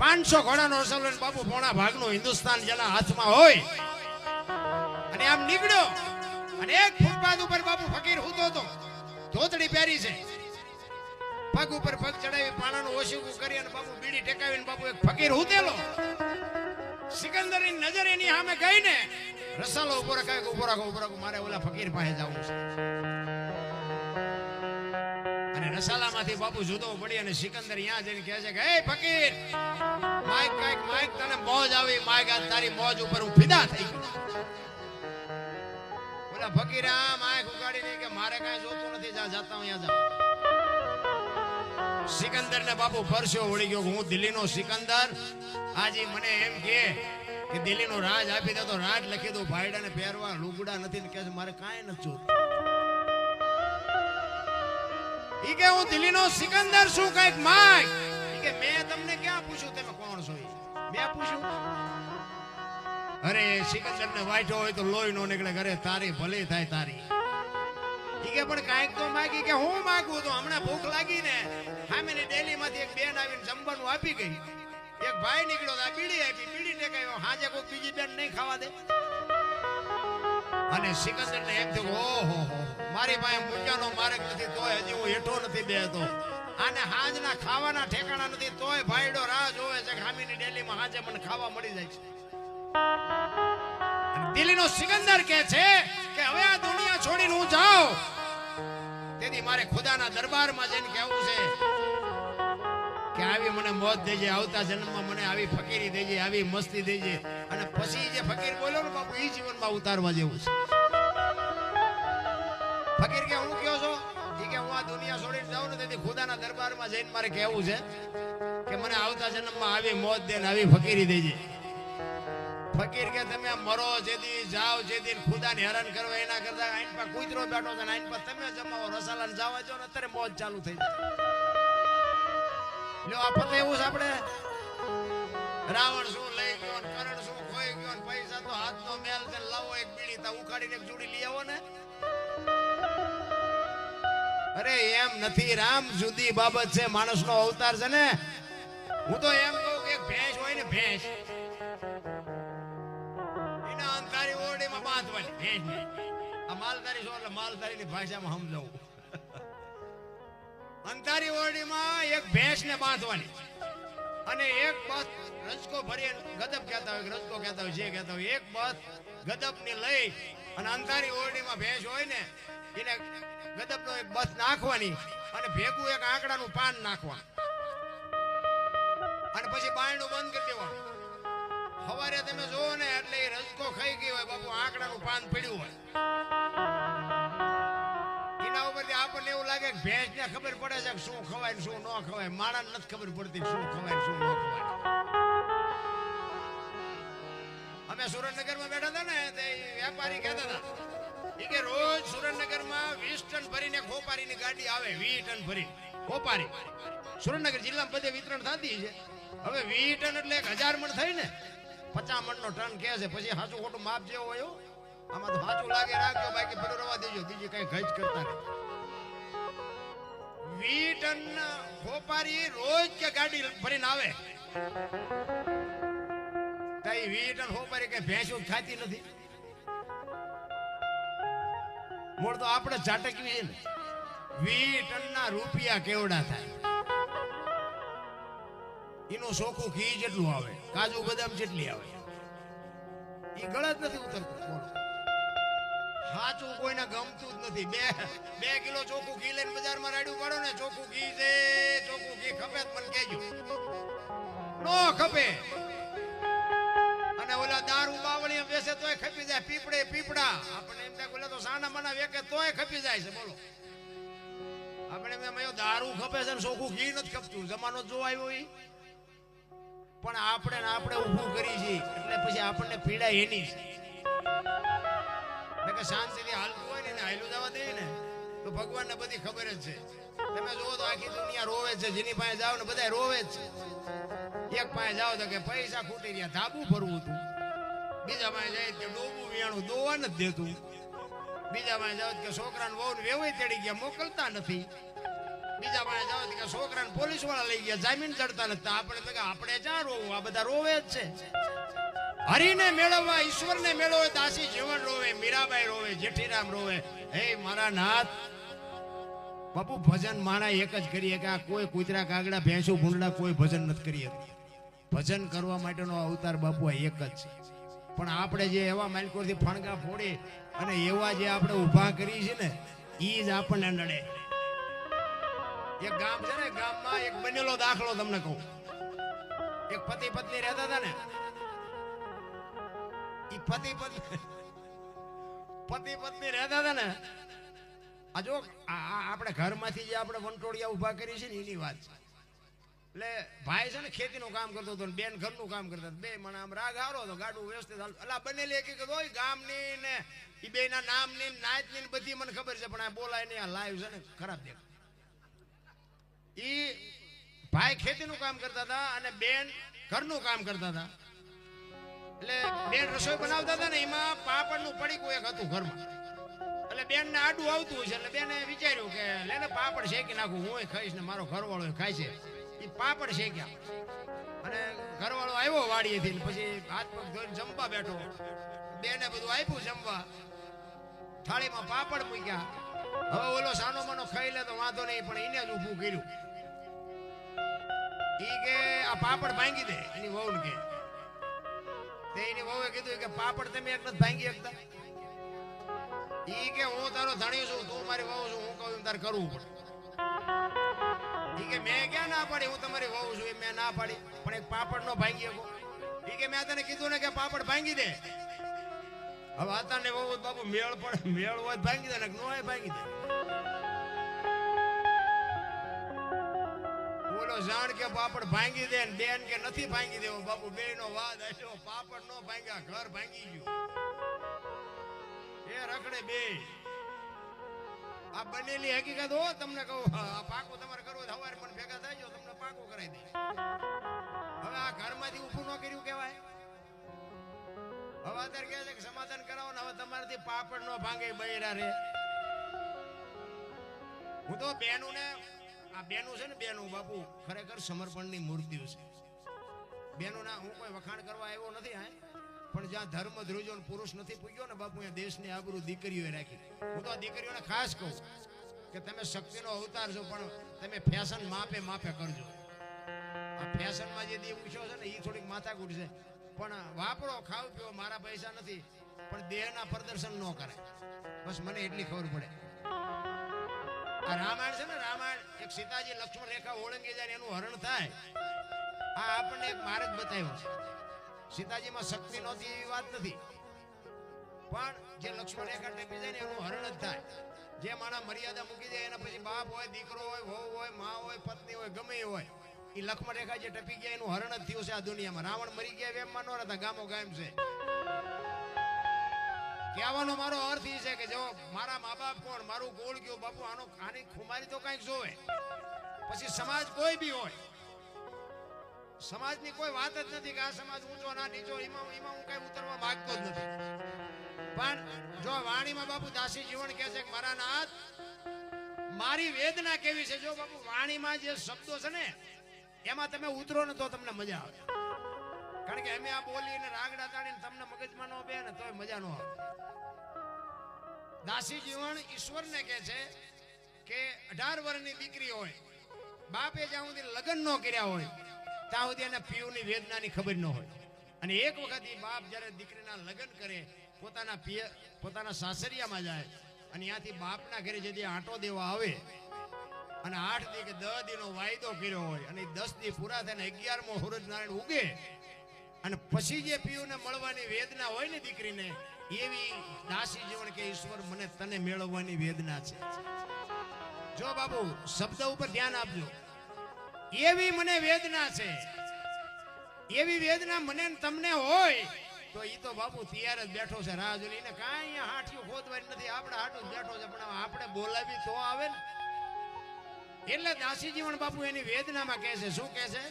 [SPEAKER 1] 500 ઘોડાનો રસાલો લઈને બાપુ પોણા ભાગનો હિન્દુસ્તાન જેના હાથમાં હોય, અને આમ નીકળ્યો. અને એક ફૂટપાથ ઉપર બાપુ ફકીર સૂતો હતો, ધોતડી પહેરી છે, પગ ઉપર પગ ચડાવી પાણાનું ઓશીકું કરી અને બાપુ બીડી ટેકાવીને બાપુ એક ફકીર સૂતેલો. સિકંદરની નજર એની સામે ગઈ ને, રસાલો ઉભો રાખો, ઉભો રાખો, મારે ઓલા ફકીર પાસે જવું છે. અને રસાલામાંથી બાપુ જુદો પડી અને સિકંદર અહીંયા જઈને કહે છે કે હે ફકીર, માઈક તને મોજ આવી, માઈક આજ તારી મોજ ઉપર હું ફિદા થઈ ગયો. ઓલા ફકીર આમ આંખ ઉગાડીને કે મારે કાંઈ જોતું નથી, જાતા હું અહીંયા જાઉં. સિકંદર ને બાપુ પરસ્યો વળી ગયો, હું દિલ્હીનો સિકંદર, આજે મને એમ કે દિલ્હીનો રાજ આપી દે તો રાજ લખી દઉં, ભાઈડાને પહેરવા લુગડા નથી ને કે મારે કાંઈ નથી જોતું. ઈ કે હું દિલ્હીનો સિકંદર શું કઈક માગ. ઈ કે મેં તમને ક્યાં પૂછ્યું તમે કોણ છો? મેં પૂછ્યું? અરે સિકંદર ને વાઈટો હોય તો લોહી નો નીકળે, ઘરે તારી ભલી થાય તારી. ઈ કે પણ કાંઈક તો માગી. કે હું માગું તો હમણાં ભૂખ લાગી ને, સામેની ડેલીમાંથી એક બેન આવીને જમવાનું આપી ગઈ. એક ભાઈ નીકળ્યો, આ બીડી આપી, બીડી ટેકાયો, હાજે કોઈ બીજી બેન નહીં ખાવા દે. અને સિકંદર ને એમ થયું, ઓહો મારી પાસે મૂંઝાનો માર્ગ નથી, તોય હજી હું હેઠો નથી બેહતો. આને હાજના ખાવાના ઠેકાણા નથી, તોય ભાઈડો રાહ જોવે છે કે હામીની ડેલીમાં હાજે મને ખાવા મળી જાય છે. દિલ્હીનો સિકંદર કહે છે કે હવે આ દુનિયા છોડીને હું જાઉં, તેથી મારે ખુદાના દરબારમાં જઈને કહેવું છે કે આવી મને મોત દેજે, આવતા જન્મમાં મને આવી ફકીરી દેજે, આવી મસ્તી દેજે. અને પછી જે ફકીર બોલ્યો ને બાપુ, એ જીવનમાં ઉતારવા જેવું છે. ફકીર કે હું કયો છો? ઈ કે હું આ દુનિયા છોડીને જાઉં ને, તેથી ખુદાના દરબારમાં જઈને મારે કહેવું છે કે મને આવતા જન્મમાં આવી મોત દે ને આવી ફકીરી દેજે. ફકીર કે તમે મરો જેદી, જાઓ જેદી, ખુદાને હેરાન કરવા એના કરતા આઈન પર કૂતરો બેઠો છે ને આઈન પર તમે જમાવો, રસાલાને જવા જો ને અત્યારે મોજ ચાલુ થઈ જાય. લ્યો આ પતે એવું છે આપણે. રાવણ શું લઈ ગયો, કરણ શું ખોઈ ગયો, પૈસા તો હાથનો મેલ છે, લાવો એક બીડી તા ઉખાડીને એક જોડી લઈ આવો ને. અરે એમ નથી રામ, જુદી બાબત છે, માણસનો અવતાર છે ને. હું તો એમ કહું કે એક ભેંસ હોય ને, ભેંસ એના અંધારી ઓરડીમાં બાંધવાની ભેંસ. આ માલધારી છો એટલે માલધારીની ભાષામાં સમજાવું. અંધારી ઓરડીમાં એક ભેંસને બાંધવાની, અને એક બસ રજકો ભરી, ગદબ કહેતા હોય, રજકો કહેતા હોય, જે કહેતા હોય, એક બસ ગદબની લઈ અને અંધારી ઓરડીમાં ભેંસ હોય ને એને ગદબનો એક બસ નાખવાની અને ભેગું એક આંકડાનું પાન નાખવાનું અને પછી બાયણું બંધ કરી દેવાનું. સવારે તમે જોવો ને એટલે એ રજકો ખાઈ ગયો હોય બાપુ, આંકડાનું પાન પડ્યું હોય. એના ઉપરથી આપણને એવું લાગે કે ભેંસને ખબર પડે છે કે શું ખવાય ને શું ન ખવાય. માણસને નથી ખબર પડતી શું ખવાય શું ન ખવાય. અમે સુરેન્દ્રનગરમાં બેઠા હતા ને તે વેપારી કહેતા હતા કે રોજ સુરેન્દ્રનગરમાં 20 ટન ભરીને ખોપારીની ગાડી આવે. 20 ટન ભરી ખોપારી સુરેન્દ્રનગર જિલ્લામાં બધે વિતરણ થતી છે. હવે 20 ટન એટલે 1000 મણ થઈ ને, 50 મણનો ટન કહે છે. પછી સાચું ખોટું માપ જેવો હોય આમાં તો સાચું લાગે રાખજો, બાકી પડ્યું રવા દેજો, બીજી કઈ ખર્ચ કરતા નહીં. 20 ટન ખોપારી રોજ કે ગાડી ભરીને આવે. 20 ટન ખોપારી કઈ ભેંસો ખાતી નથી. મૂળ તો આપણે ઝાટકવી છે ને. 20 ટનના રૂપિયા કેવડા થાય? એનું ચોખ્ખું ઘી જેટલું આવે, કાજુ બદામ જેટલી આવે. એ ગળા જ નથી ઉતરતું. સાચું કોઈને ગમતું જ નથી. 2 કિલો ચોખ્ખું ઘી લઈને બજારમાં રાડ્યું પાડો ને, ચોખ્ખું ઘી છે, ચોખ્ખું ઘી ખપે જ મને કહેજો. નો ખપે. અને ઓલા દારૂ બાવળી બેસે તોય ખપી જાય. પીપડા આપણે એમ થાય ઓલા તો સાના માના વેકે તોય ખપી જાય છે. બોલો આપણે એમ દારૂ ખપે છે ને ચોખ્ખું ઘી નથી ખપતું. જમાનો જો આવ્યો એ પણ આપણે ઊભું કરી છે એટલે પછી આપણને પીડા એની છે કે શાંતિથી હાલતું હોય ને હાલું જવા દે ને તો ભગવાનને બધી ખબર જ છે. તમે જોવો તો આખી દુનિયા રોવે છે. જેની પાસે જાવ ને બધા રોવે જ છે. એક પાસે જાવ તો કે પૈસા ખૂટી રહ્યા, ધાબુ ભરવું હતું. બીજા પાસે જાય કે ડોબું વિયાણું દોવા નથી દેતું. બીજા પાસે જાવ કે છોકરાને વહુ વેવાય તેડી ગયા, મોકલતા નથી. બીજા પાસે જાવ કે છોકરાને પોલીસ વાળા લઈ ગયા, જામીન ચડતા નથી. આપણે ક્યાં રોવું? આ બધા રોવે જ છે. હરિને મેળવવા, ઈશ્વરને મેળવે, દાસી જીવન રોવે, મીરાબાઈ રોવે, જેઠીરામ રોવે. હે મારા નાથ બાપુ, ભજન માણા એક જ કરીએ કે આ કોઈ કૂતરા કાગડા ભેંસું ભૂંડડા કોઈ ભજન નથી કરીએ. ભજન કરવા માટેનો અવતાર બાપુ આ એક જ છે. પણ આપણે જે એવા માલકોથી ફણગા ફોડી અને એવા જે આપણે ઊભા કરી છે ને એ જ આપણને નડે. એક ગામ છે ને, ગામમાં એક બનેલો દાખલો તમને કહું. એક પતિ પત્ની રહેતા હતા ને, એ પતિ પત્ની રહેતા હતા ને. આ જો આપણે ઘરમાંથી જે આપણે વંટોળિયા ઉભા કરી છે ને એની વાત છે. એટલે ભાઈ છે ને ખેતીનું કામ કરતો હતો ને બેન ઘરનું કામ કરતા હતા. બે મને આમ રાગ હારો હતો, ગાડું વ્યવસ્થિત અલા બનેલી હકીકત હોય ગામની ને એ બે ના નામની નાચની ને બધી મને ખબર છે. પણ આ બોલાય નહીં, આ લાઈવ છે ને ખરાબ દેખ. ઈ ભાઈ ખેતીનું કામ કરતા હતા અને બેન ઘરનું કામ કરતા હતા. એટલે બેન રસોઈ બનાવતા હતા ને એમાં પાપડનું પડીકું એક હતું ઘરમાં. એટલે બેન ને આડું આવતું હોય છે. એટલે બેને વિચાર્યું કે લેને પાપડ શેકી નાખું, હું ખાઈશ ને મારો ઘરવાળો ખાય છે. એ પાપડ શેક્યા અને ઘરવાળો આવ્યો વાડીએથી, પછી હાથ પગ ધોઈને જમવા બેઠો. બેને બધું આપ્યું જમવા, થાળીમાં પાપડ મૂક્યા. હવે ઓલો સાનો માનો ખાઈ લે તો વાંધો નહીં, પણ એને જ ઊભું કર્યું. ઈ કે આ પાપડ ભાંગી દે. એની વહુ કે એની વહુએ કીધું કે પાપડ તમે એક નથી ભાંગી શકતા. ઈ કે હું તારો ધણી છું, તું મારી વહુ છું, હું કહું તારે કરવું પડે. ઈ કે મેં ક્યાં ના પાડી, હું તમારી વહુ છું એ મેં ના પાડી, પણ એક પાપડ નો ભાંગી શકો. ઈ કે મેં તને કીધું ને કે પાપડ ભાંગી દે. હવે આતાને વહુ બાપુ મેળ પડે, મેળ હોય ભાંગી દે ને નો હોય ભાંગી દે. બોલો જાણ કે પાપડ ભાંગી દે, બેન કે નથી ભાંગી દેવો. બાપુ બે નો વાદ આવ્યો, પાપડ નો ભાંગ્યા, ઘર ભાંગી ગયું. એ રખડે બે. આ બનેલી હકીકત હો, તમને કહું. આ પાકો તમારે કરવો સવારે પણ ભેગા થાય જો, તમને પાકો કરાવી દે. હવે આ ઘરમાંથી ઊભું ન કર્યું કેવાય. હવે અત્યારે કહે છે કે સમાધાન કરાવો ને, હવે તમારાથી પાપડ નો ભાંગે બૈરા રે. હું તો બેનું ને આ બેનું છે ને, બેનું બાપુ ખરેખર સમર્પણની મૂર્તિઓ છે. બેનું ના હું કોઈ વખાણ કરવા આવ્યો નથી હા, પણ જ્યાં ધર્મ ધ્રુજો પુરુષ નથી પૂગ્યો ને બાપુ, અહીંયા દેશની આબરૂ દીકરીઓએ રાખી. હું તો આ દીકરીઓને ખાસ કહું કે તમે શક્તિનો અવતાર છો, પણ તમે ફેશન માપે માપે કરજો. આ ફેશનમાં જે દેવ ઉછો છે ને એ થોડીક માથાકૂટ છે, પણ વાપરો, ખાવ પીવો, મારા પૈસા નથી, પણ દેહના પ્રદર્શન ન કરે. બસ મને એટલી ખબર પડે. આ રામાયણ છે ને, રામાયણ એક સીતાજી લક્ષ્મણ રેખા ઓળંગી જાય એનું હરણ થાય, આ આપણને એક માર્ગ બતાવ્યો છે. સીતાજીમાં શક્તિ નહોતી એવી વાત નથી, પણ જે લક્ષ્મણ રેખા ટપી જાય ને એનું હરણ જ થાય. જે માણસ મર્યાદા મૂકી જાય એના પછી બાપ હોય, દીકરો હોય, વહુ હોય, માં હોય, પત્ની હોય, ગમે એ હોય, એ લક્ષ્મણ રેખા જે ટપી ગયા એનું હરણ જ થયું છે આ દુનિયામાં. રાવણ મરી ગયા એમ માનો હતા, ગામો ગામ છે. કહેવાનો મારો અર્થ એ છે કે જો મારા મા બાપ કોણ, મારું ગોળ ગયો બાપુ, આની ખુમારી તો કઈક જોવે. પછી સમાજ કોઈ બી હોય, સમાજની કોઈ વાત જ નથી કે આ સમાજ ઊંચો ના નીચો, એમાં હું કઈ ઉતરવા માંગતો જ નથી. પણ જો વાણીમાં બાપુ દાસી જીવન કહે છે કે મારા નાથ મારી વેદના કેવી છે, જો બાપુ વાણીમાં જે શબ્દો છે ને એમાં તમે ઉતરો ને તો તમને મજા આવે. કારણ કે અમે આ બોલીને રાગડા તાણીને તમને મગજમાં નો બે ને તોય મજા નો આવે. દાસી જીવન ઈશ્વરને કહે છે કે 18 વર્ષની દીકરી હોય, બાપે જ્યાં સુધી લગ્ન ન કર્યા હોય ત્યાં સુધી એને પીયુની વેદનાની ખબર ન હોય. અને એક વખત એ બાપ જ્યારે દીકરીના લગ્ન કરે, પોતાના સાસરિયામાં જાય અને ત્યાંથી બાપના ઘરે જતી આંટો દેવા આવે અને 8 દી કે 10 દીનો વાયદો કર્યો હોય અને 10 દી પૂરા થઈને 11મો સૂરજ નારાયણ ઉગે અને પછી જે પીયુને મળવાની વેદના હોય ને દીકરીને, એવી દાસી જીવન કે ઈશ્વર મને તને મેળવવાની વેદના છે. જો બાબુ શબ્દ ઉપર ધ્યાન આપજો, એવી મને વેદના છે. એવી વેદના મને તમને હોય તો ઈ તો બાબુ તૈયાર જ બેઠો છે, રાહ જોઈને. એને કાંઈ અહીંયા હાઠિયું ખોદવાની નથી, આપણે હાટું જ બેઠો છે, પણ આપણે બોલાવી તો આવે ને. એટલે દાસી જીવન બાપુ એની વેદનામાં કહે છે, શું કહે છે?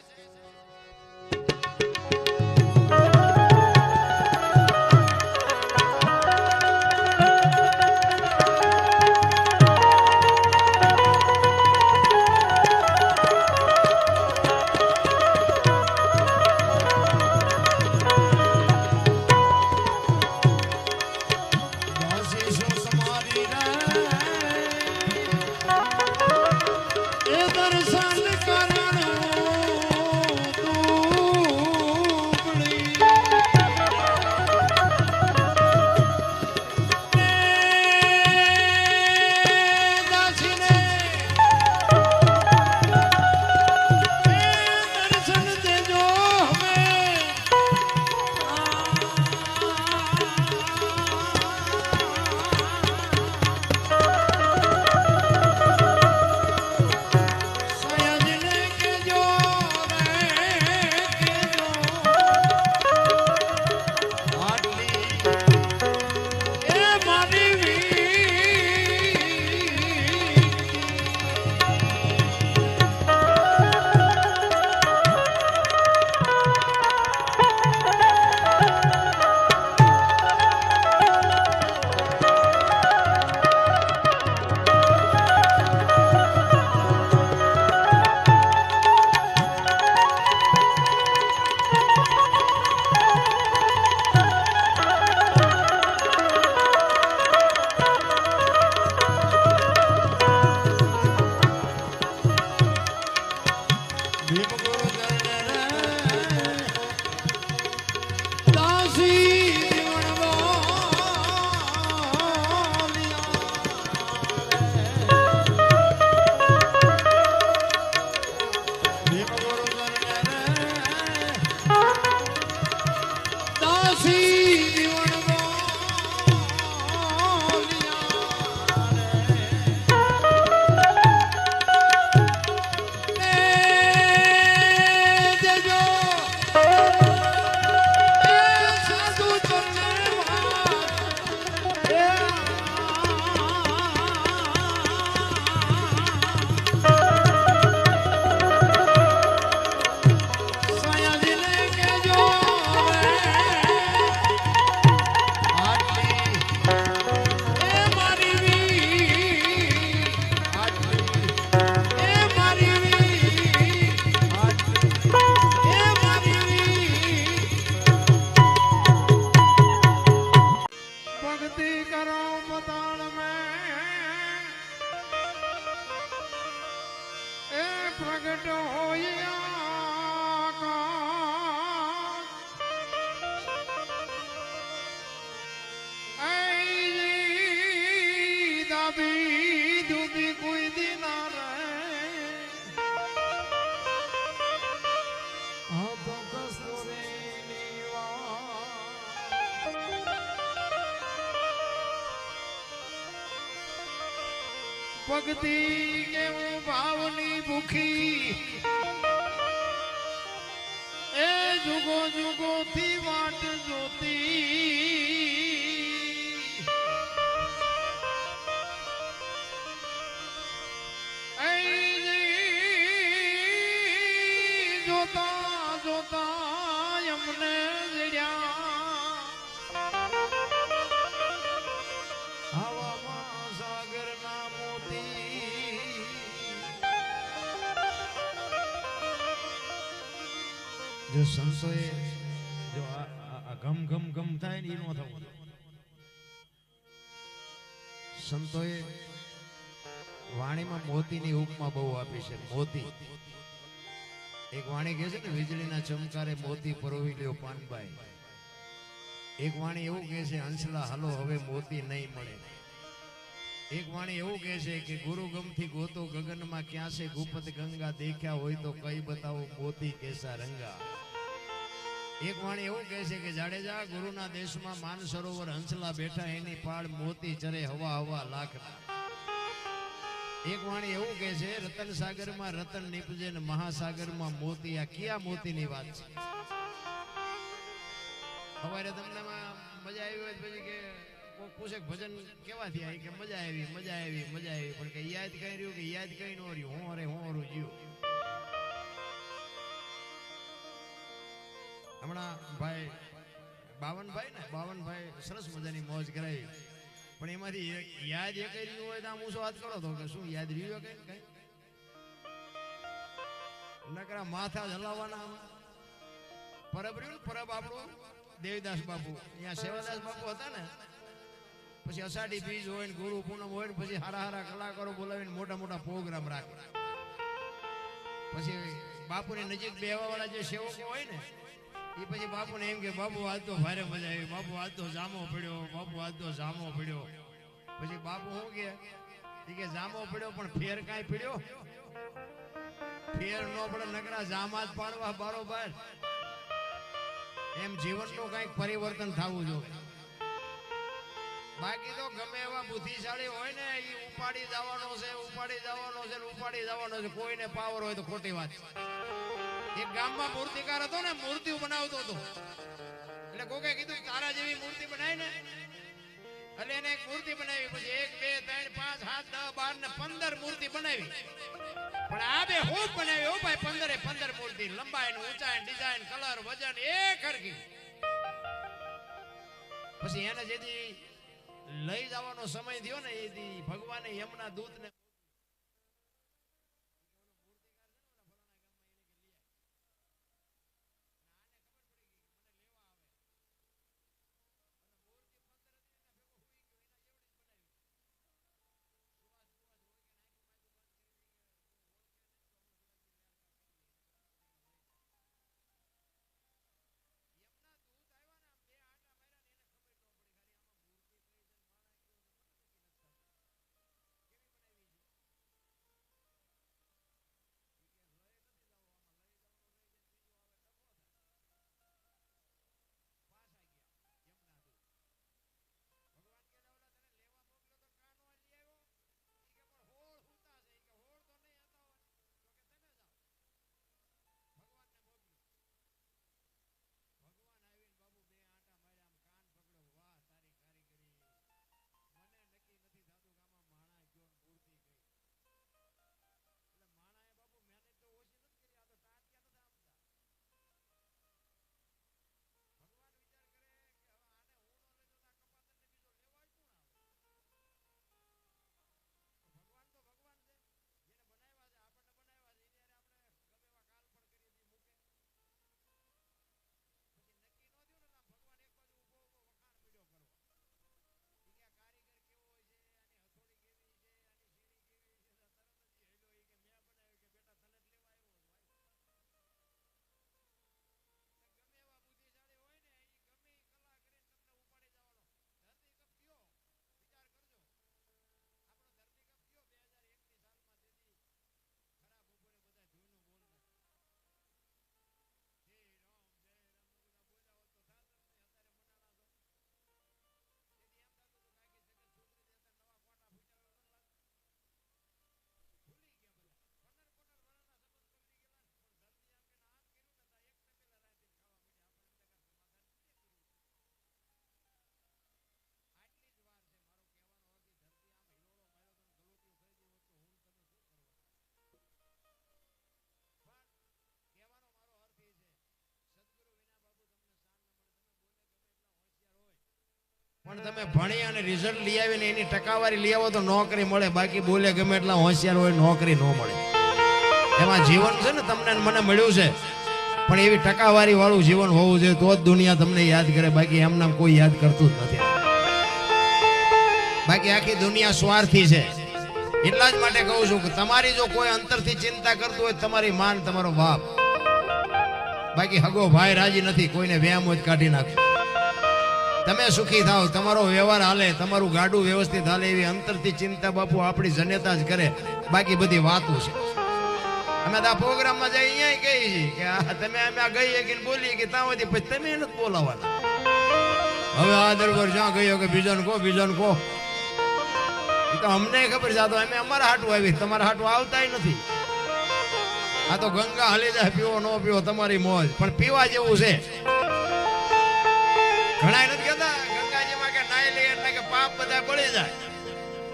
[SPEAKER 1] પ્રગટ હોયા દાબી ભક્તિ કેવું ભાવની ભૂખી એ જુગો જુગો થી વાટ જોતી જોતા જોતા અમને જડ્યા હવામાં સાગરના મોતી જો સંતોએ જો આ ગમ ગમ ગમ થાય ને એ ન થવું સંતોએ વાણીમાં મોતીની ઉપમા બહુ આપી છે મોતી એક વાણી કહે છે ને વીજળીના ચમકારે મોતી પરોવી લ્યો પાનબાઈ એક વાણી એવું કહે છે હંસલા હાલો હવે મોતી નહીં મળે એક વાણી એવું કહે છે કે ગુરુ ગમથી ગોતો ગગનમાં ક્યાં છે ગુપત ગંગા દેખ્યા હોય તો કઈ બતાવો મોતી કેસા રંગા એક વાણી એવું કહે છે કે જાડેજા ગુરુના દેશમાં માન સરોવર હંસલા બેઠા એની પાળ મોતી ચરે હવા હવા લાખના એક વાણી એવું કહે છે રતન સાગરમાં રતન નીપજે ને મહાસાગરમાં મોતી આ કયા મોતીની વાત છે સવારે તમને મજા આવી હોય પછી કે કોઈ પૂછે ભજન કેવા થયા કે મજા આવી મજા આવી મજા આવી પણ કે યાદ કઈ રહ્યું કે યાદ કઈ નો રહ્યું હું હરું જીવ હમણાં ભાઈ બાવનભાઈ સરસ મજાની મોજ કરાવી પણ એમાંથી યાદ એ કઈ રહ્યું હોય તો આમ ઊંચો હાથ કરો તો કે શું યાદ રહ્યું કઈ નકરા માથા હલાવવાના પરબ રહ્યું પરબ આપણું દેવદાસ બાપુ અહીંયા સેવાદાસ બાપુ હતા ને પછી અષાઢી બીજ હોય ને ગુરુ પૂનમ હોય ને પછી હારા કલાકારો બોલાવીને મોટા મોટા પ્રોગ્રામ રાખે પછી બાપુની નજીક બેહવા વાળા જે સેવકો હોય ને એ પછી બાપુને એમ કે બાપુ આજ તો ભારે મજા આવી બાપુ આજ તો જામો પડ્યો બાપુ આજ તો જામો પડ્યો પછી બાપુ શું કે જામો પડ્યો પણ ફેર કાંઈ પડ્યો ફેર નો પડે નકરા જામા જ પાડવા બારોબાર એમ જીવનનું કંઈક પરિવર્તન થવું જોઈએ બાકી તો ગમે એવા બુદ્ધિશાળી હોય ને એ ઉપાડી જવાનો છે કોઈને પાવર હોય તો ખોટી વાત એક ગામમાં મૂર્તિકાર હતો ને મૂર્તિ બનાવતો હતો એટલે કોકે કીધું તારા જેવી મૂર્તિ બનાવી ને એટલે એને એક મૂર્તિ બનાવી પછી 1 2 3 5 7 10 12 ને 15 મૂર્તિ બનાવી પણ આ બે ખૂબ બનાવી હો ભાઈ 15 મૂર્તિ લંબાઈ ઊંચાઈ ડિઝાઇન કલર વજન એક હરખી પછી એને જેથી લઈ જવાનો સમય થયો ને એથી ભગવાને યમના દૂતને પણ તમે ભણી અને રિઝલ્ટ લઈ આવીને એની ટકાવારી લઈ આવો તો નોકરી મળે, બાકી બોલે ગમે એટલા હોશિયાર હોય નોકરી ન મળે. એમાં જીવન છે ને તમને મને મળ્યું છે, પણ એવી ટકાવારી વાળું જીવન હોવું જોઈએ તો જ દુનિયા તમને યાદ કરે, બાકી એમનામ કોઈ યાદ કરતું જ નથી. બાકી આખી દુનિયા સ્વાર્થી છે. એટલા જ માટે કહું છું કે તમારી જો કોઈ અંતરથી ચિંતા કરતું હોય તમારી માન તમારો બાપ, બાકી હગો ભાઈ રાજી નથી, કોઈને વ્યામ જ કાઢી નાખે. તમે સુખી થાવ, તમારો વ્યવહાર હાલે, તમારું ગાડું વ્યવસ્થિત હાલે, એવી અંતરથી ચિંતા બાપુ આપણી જનેતા જ કરે, બાકી બધી વાતો છે. અમે તો આ પ્રોગ્રામમાં જઈ અહીંયા કહીએ છીએ કે તમે અમે આ ગઈએ કે બોલીએ કે ત્યાં પછી તમે એને બોલાવવાના. હવે આ દરબાર જ્યાં ગયો કે બીજાને કહો, બીજાને કહો, એ તો અમને ખબર છે. આ તો અમે અમારા હાટું આવી, તમારા હાટું આવતાય નથી. આ તો ગંગા હાલી જાય, પીવો ન પીવો તમારી મોજ, પણ પીવા જેવું છે. ઘણા નથી કહેતા ગંગાજીમાં કે નાઈ લે એટલે કે પાપ બધા બળી જાય.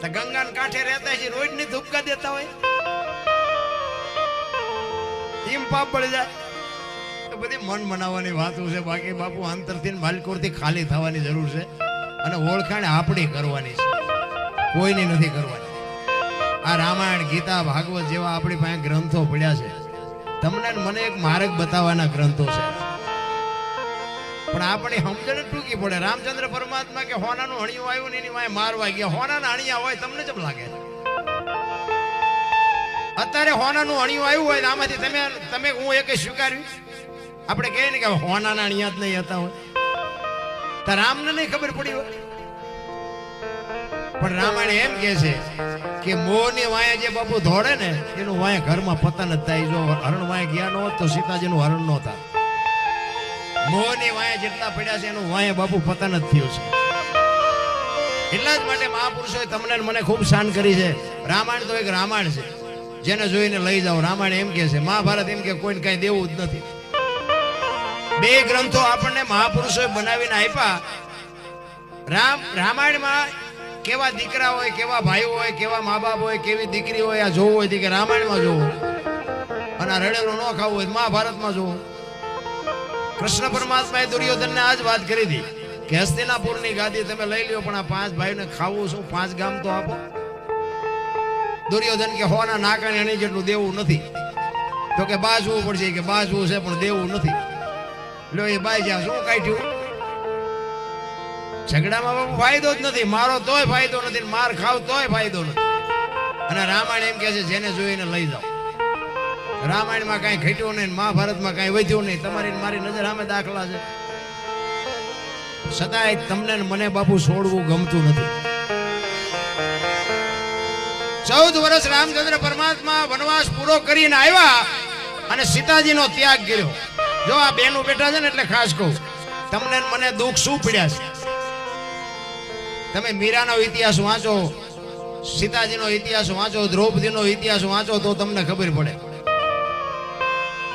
[SPEAKER 1] તો ગંગાને કાંઠે રહેતા છે, રોજ ની ધુપકા દેતા હોય, એમ પાપ બળી જાય. તો બધી મન મનાવવાની વાતો છે, બાકી બાપુ અંતરથી માલકોરથી ખાલી થવાની જરૂર છે, અને ઓળખાણ આપણી કરવાની છે, કોઈની નથી કરવાની. આ રામાયણ, ગીતા, ભાગવત જેવા આપણી પાસે ગ્રંથો પડ્યા છે, તમને મને એક માર્ગ બતાવવાના ગ્રંથો છે, પણ આપણી સમજણ ટૂંકી પડે. રામચંદ્ર પરમાત્મા કે હોનાનું હણિયું આવ્યું ને એની વાય મારવા ગયા. હોનાના હણિયા હોય તમને કેમ લાગે? અત્યારે હોનાનું હણિયું આવ્યું હોય આમાંથી તમે હું એક સ્વીકાર્યું? આપણે કહીએ ને કે હોનાના હણિયા જ નહીં હતા હોય, તો રામને નહીં ખબર પડી હોય. પણ રામાયણ એમ કે છે કે મોરની વાયા જે બાપુ ધોડે ને એનું વાયા ઘરમાં પતન જ થાય. જો હરણ વાયા ગયા ન હોત તો સીતાજીનું હરણ ન થાય. મોરની વાયા જેટલા પડ્યા છે એનું વાયા બાપુ પતન જ થયું છે. એટલા જ માટે મહાપુરુષોએ તમને મને ખૂબ શાન કરી છે. રામાયણ તો એક રામાયણ છે, જેને જોઈને લઈ જાઓ. રામાયણ એમ કે છે, મહાભારત એમ કે કોઈને કઈ દેવું જ નથી. બે ગ્રંથો આપણને મહાપુરુષોએ બનાવીને આપ્યા. રામાયણમાં કેવા દીકરા હોય, કેવા ભાઈઓ હોય, કેવા મા બાપ હોય, કેવી દીકરી હોય, આ જોવું હોય કે રામાયણમાં જોવું, અને આ રડેલું ન ખાવું હોય મહાભારતમાં જોવું. કૃષ્ણ પરમાત્માએ દુર્યોધનને આ જ વાત કરી હતી કે હસ્તિનાપુરની ગાદી તમે લઈ લ્યો, પણ આ 5 ભાઈઓને ખાવું શું? 5 ગામ તો આપો. દુર્યોધન કે હોના નાકાને એની જેટલું દેવું નથી. તો કે બાજવું પડશે, કે બાજવું છે પણ દેવું નથી. લો એ બાઈ જા શું કાઢ્યું? ઝઘડામાં બાપુ ફાયદો જ નથી. મારો તોય ફાયદો નથી, માર ખાવ તોય ફાયદો નથી. અને રામાયણ એમ કે છે જેને જોઈને લઈ જાઓ. રામાયણમાં કઈ ઘટ્યું નહીં, મહાભારતમાં કઈ વધ્યું નહીં. તમારી મારી નજર સામે દાખલા છે. છતાંય તમને મને બાપુ છોડવું ગમતું નથી. 14 વર્ષ રામચંદ્ર પરમાત્મા વનવાસ પૂરો કરીને આવ્યા અને સીતાજીનો ત્યાગ કર્યો. જો આ બેનું બેઠા છે ને એટલે ખાસ કહું, તમને મને દુઃખ શું પડ્યા છે? તમે મીરાનો ઇતિહાસ વાંચો, સીતાજીનો ઇતિહાસ વાંચો, દ્રૌપદીનો ઇતિહાસ વાંચો તો તમને ખબર પડે.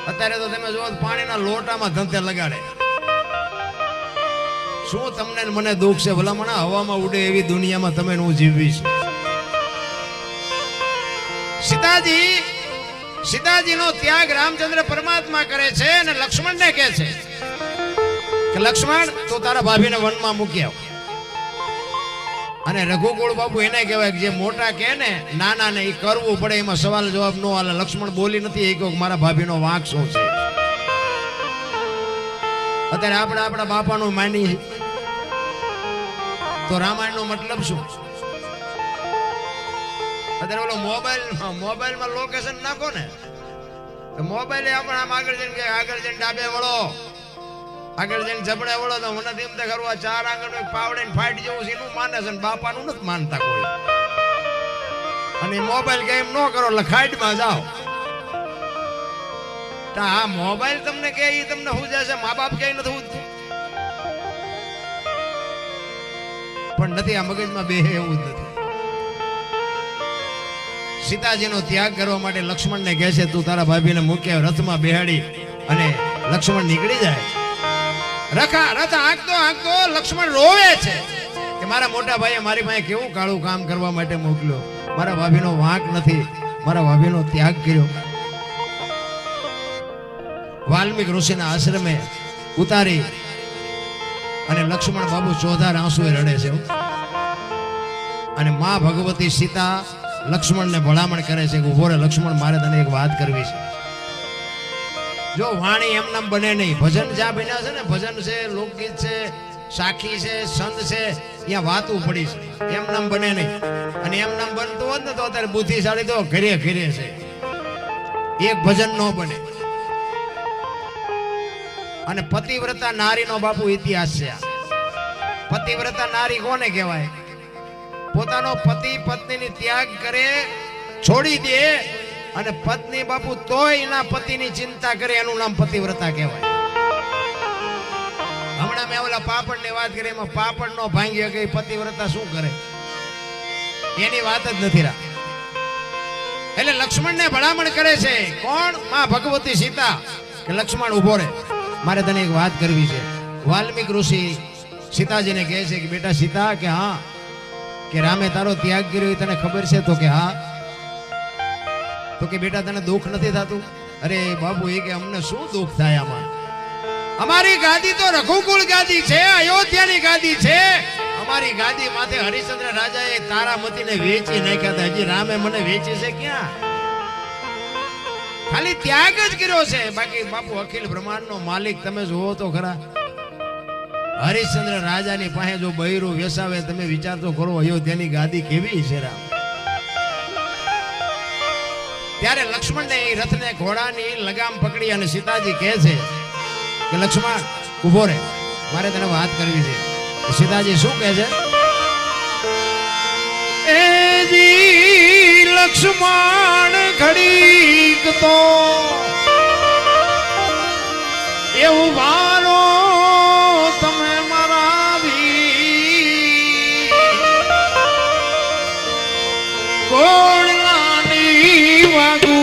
[SPEAKER 1] અત્યારે તો તમે જો પાણીના લોટામાં ધંધે લગાડે. શું તમને મને દુઃખ છે? ભલામણા હવામાં ઉડે એવી દુનિયામાં તમે હું જીવવી છે. સીતાજીનો ત્યાગ રામચંદ્ર પરમાત્મા કરે છે અને લક્ષ્મણને કહે છે કે લક્ષ્મણ તું તારા ભાભીને વનમાં મૂકી આવ. અને રઘુકુળ બાપુ એને કહેવાય કે જે મોટા કહે ને નાના ને એ કરવું પડે, એમાં સવાલ જવાબ નો હાલે. લક્ષ્મણ બોલી નથી એ કહ્યું મારા ભાભીનો વાંક શું છે? અત્યારે આપણે આપણા બાપાનું માની તો રામાયણનો મતલબ શું? અત્યારે ઓલો મોબાઈલમાં લોકેશન નાખો ને તો મોબાઈલ આપણે આમ આગળ જઈને ડાબે વળો, આગળ જઈને જબડે વળો તો મને એમ ખરું આ 4 આંગળનો પાવડે ફાઈટ જેવું છે એનું માને છે, બાપાનું નથી માનતા કોઈ. અને મોબાઈલ ગેમ ન કરો એટલે ખાઈટમાં જાઓ. આ મોબાઈલ તમને કે એ તમને શું જશે? મા બાપ કઈ નથી ઉઠતું પણ નથી. આ મગજમાં બે એવું જ નથી. સીતાજીનો ત્યાગ કરવા માટે લક્ષ્મણને કહે છે તું તારા ભાભીને મૂક્યા રથમાં બેહાડી, અને લક્ષ્મણ નીકળી જાય. રથ આંકતો લક્ષ્મણ રોવે છે કે મારા મોટા ભાઈએ મારી પાસે કેવું કાળું કામ કરવા માટે મોકલ્યો. મારા ભાભીનો વાંક નથી, મારા ભાભીનો ત્યાગ કર્યો. વાલ્મીક ઋષિના આશ્રમે ઉતારી અને લક્ષ્મણ બાબુ ચોધાર આંસુએ રડે છે. અને માં ભગવતી સીતા લક્ષ્મણને ભલામણ કરે છે કે ઉભો રે લક્ષ્મણ, મારે તને એક વાત કરવી છે. જો વાણી એમ નામ બને નહીં. ભજન જ્યાં બન્યા છે ને, ભજન છે, લોકગીત છે, સાખી છે, સંત છે, ત્યાં વાતું પડી છે. એમ નામ બને નહીં. અને એમ નામ બનતું હોત ને તો અત્યારે બુદ્ધિશાળી તો ઘરે ઘરે છે. એક ભજન ન બને. અને પતિવ્રતા નારીનો બાપુ ઇતિહાસ છે. પતિવ્રતા નારી કોને કહેવાય? પોતાનો પતિ પત્નીની ત્યાગ કરે, છોડી દે, અને પત્ની બાપુ તોય એના પતિની ચિંતા કરે, એનું નામ પતિવ્રતા કહેવાય. હમણાં મેં ઓલા પાપડની વાત કરી, એમાં પાપડ નો ભાંગ્યો કે પતિવ્રતા શું કરે, એની વાત જ નથી રાખ. એટલે લક્ષ્મણને ભલામણ કરે છે કોણ? માં ભગવતી સીતા કે લક્ષ્મણ ઉભો રહે, મારે તને એક વાત કરવી છે. વાલ્મીક ઋષિ સીતાજીને કહે છે કે બેટા સીતા, કે હા, કે રામે તારો ત્યાગ કર્યો એ તને ખબર છે? તો કે હા. તો કે બેટા તને દુઃખ નથી થતું? અરે બાબુ, એ કે અમને શું દુઃખ થાય આમાં? અમારી ગાદી તો રઘુકુળ ગાદી છે, અયોધ્યાની ગાદી છે. અમારી ગાદી માથે હરિશ્ચંદ્ર રાજાએ તારામતીને વેચી નાખ્યા હતા. હજી રામે મને વેચી છે ક્યાં? ખાલી ત્યાગ જ કર્યો છે. બાકી બાપુ અખિલ બ્રહ્માંડનો માલિક તમે જુઓ તો ખરા. હરિશ્ચંદ્ર રાજાની પાસે જો બૈરું વેસાવે, તમે વિચાર તો કરો અયોધ્યાની ગાદી કેવી છે રામ. ત્યારે લક્ષ્મણને એ રથને ઘોડાની લગામ પકડી અને સીતાજી કહે છે કે લક્ષ્મણ ઉભો રહે, મારે તને વાત કરવી છે. સીતાજી શું કહે છે? એ જી લક્ષ્મણ ઘડીક તો એવું વારો તમે મારા વી કોળાની વાગુ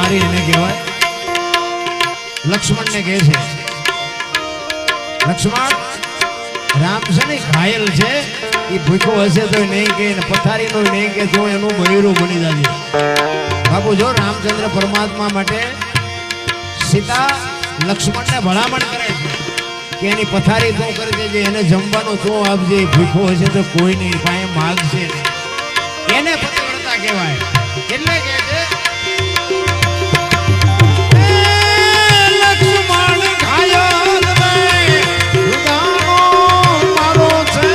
[SPEAKER 1] મારી એને કહેવાય. લક્ષ્મણને કહે છે, લક્ષ્મણ રામ છે ને ઘાયલ છે, એ ભૂખો હશે તો નહીં કે પથારીનું નહીં કે તું એનું બૈરું બની જાજે. બાપુ જો રામચંદ્ર પરમાત્મા માટે સીતા લક્ષ્મણને ભલામણ કરે છે કે એની પથારી તું કરી દેજે, એને જમવાનું તું આપજે, ભૂખો હશે તો કોઈ નહીં પાસે માગશે નહીં. એને પતિવ્રતા કહેવાય. એટલે કે છે લક્ષ્મણ ઘાયલ મારો છે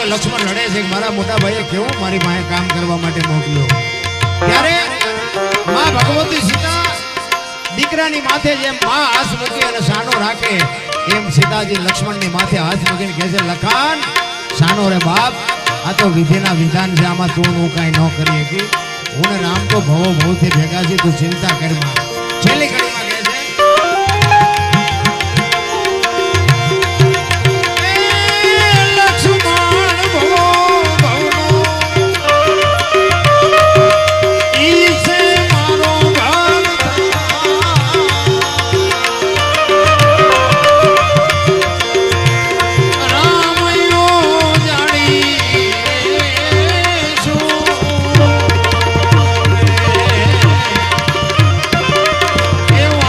[SPEAKER 1] લક્ષ્મણ લડે છે કે મારા મોટા ભાઈએ કેવું મારી પાસે કામ કરવા માટે મોકલ્યો. ત્યારે માં ભગવતી સીતા દીકરાની માથે જેમ માં હાથ મૂકી અને સાનો રાખે એમ સીતાજી લક્ષ્મણની માથે હાથ મૂકીને કહે છે, લખાન સાનો રે બાપ, આ તો વિધિના વિધાન છે, આમાં તું હું કાંઈ ન કરી શકી. હું ને રામ તો ભવો ભવથી ભેગા છે, તું ચિંતા કરમાં. છેલ્લી ઘડીમાં કહે છે એવું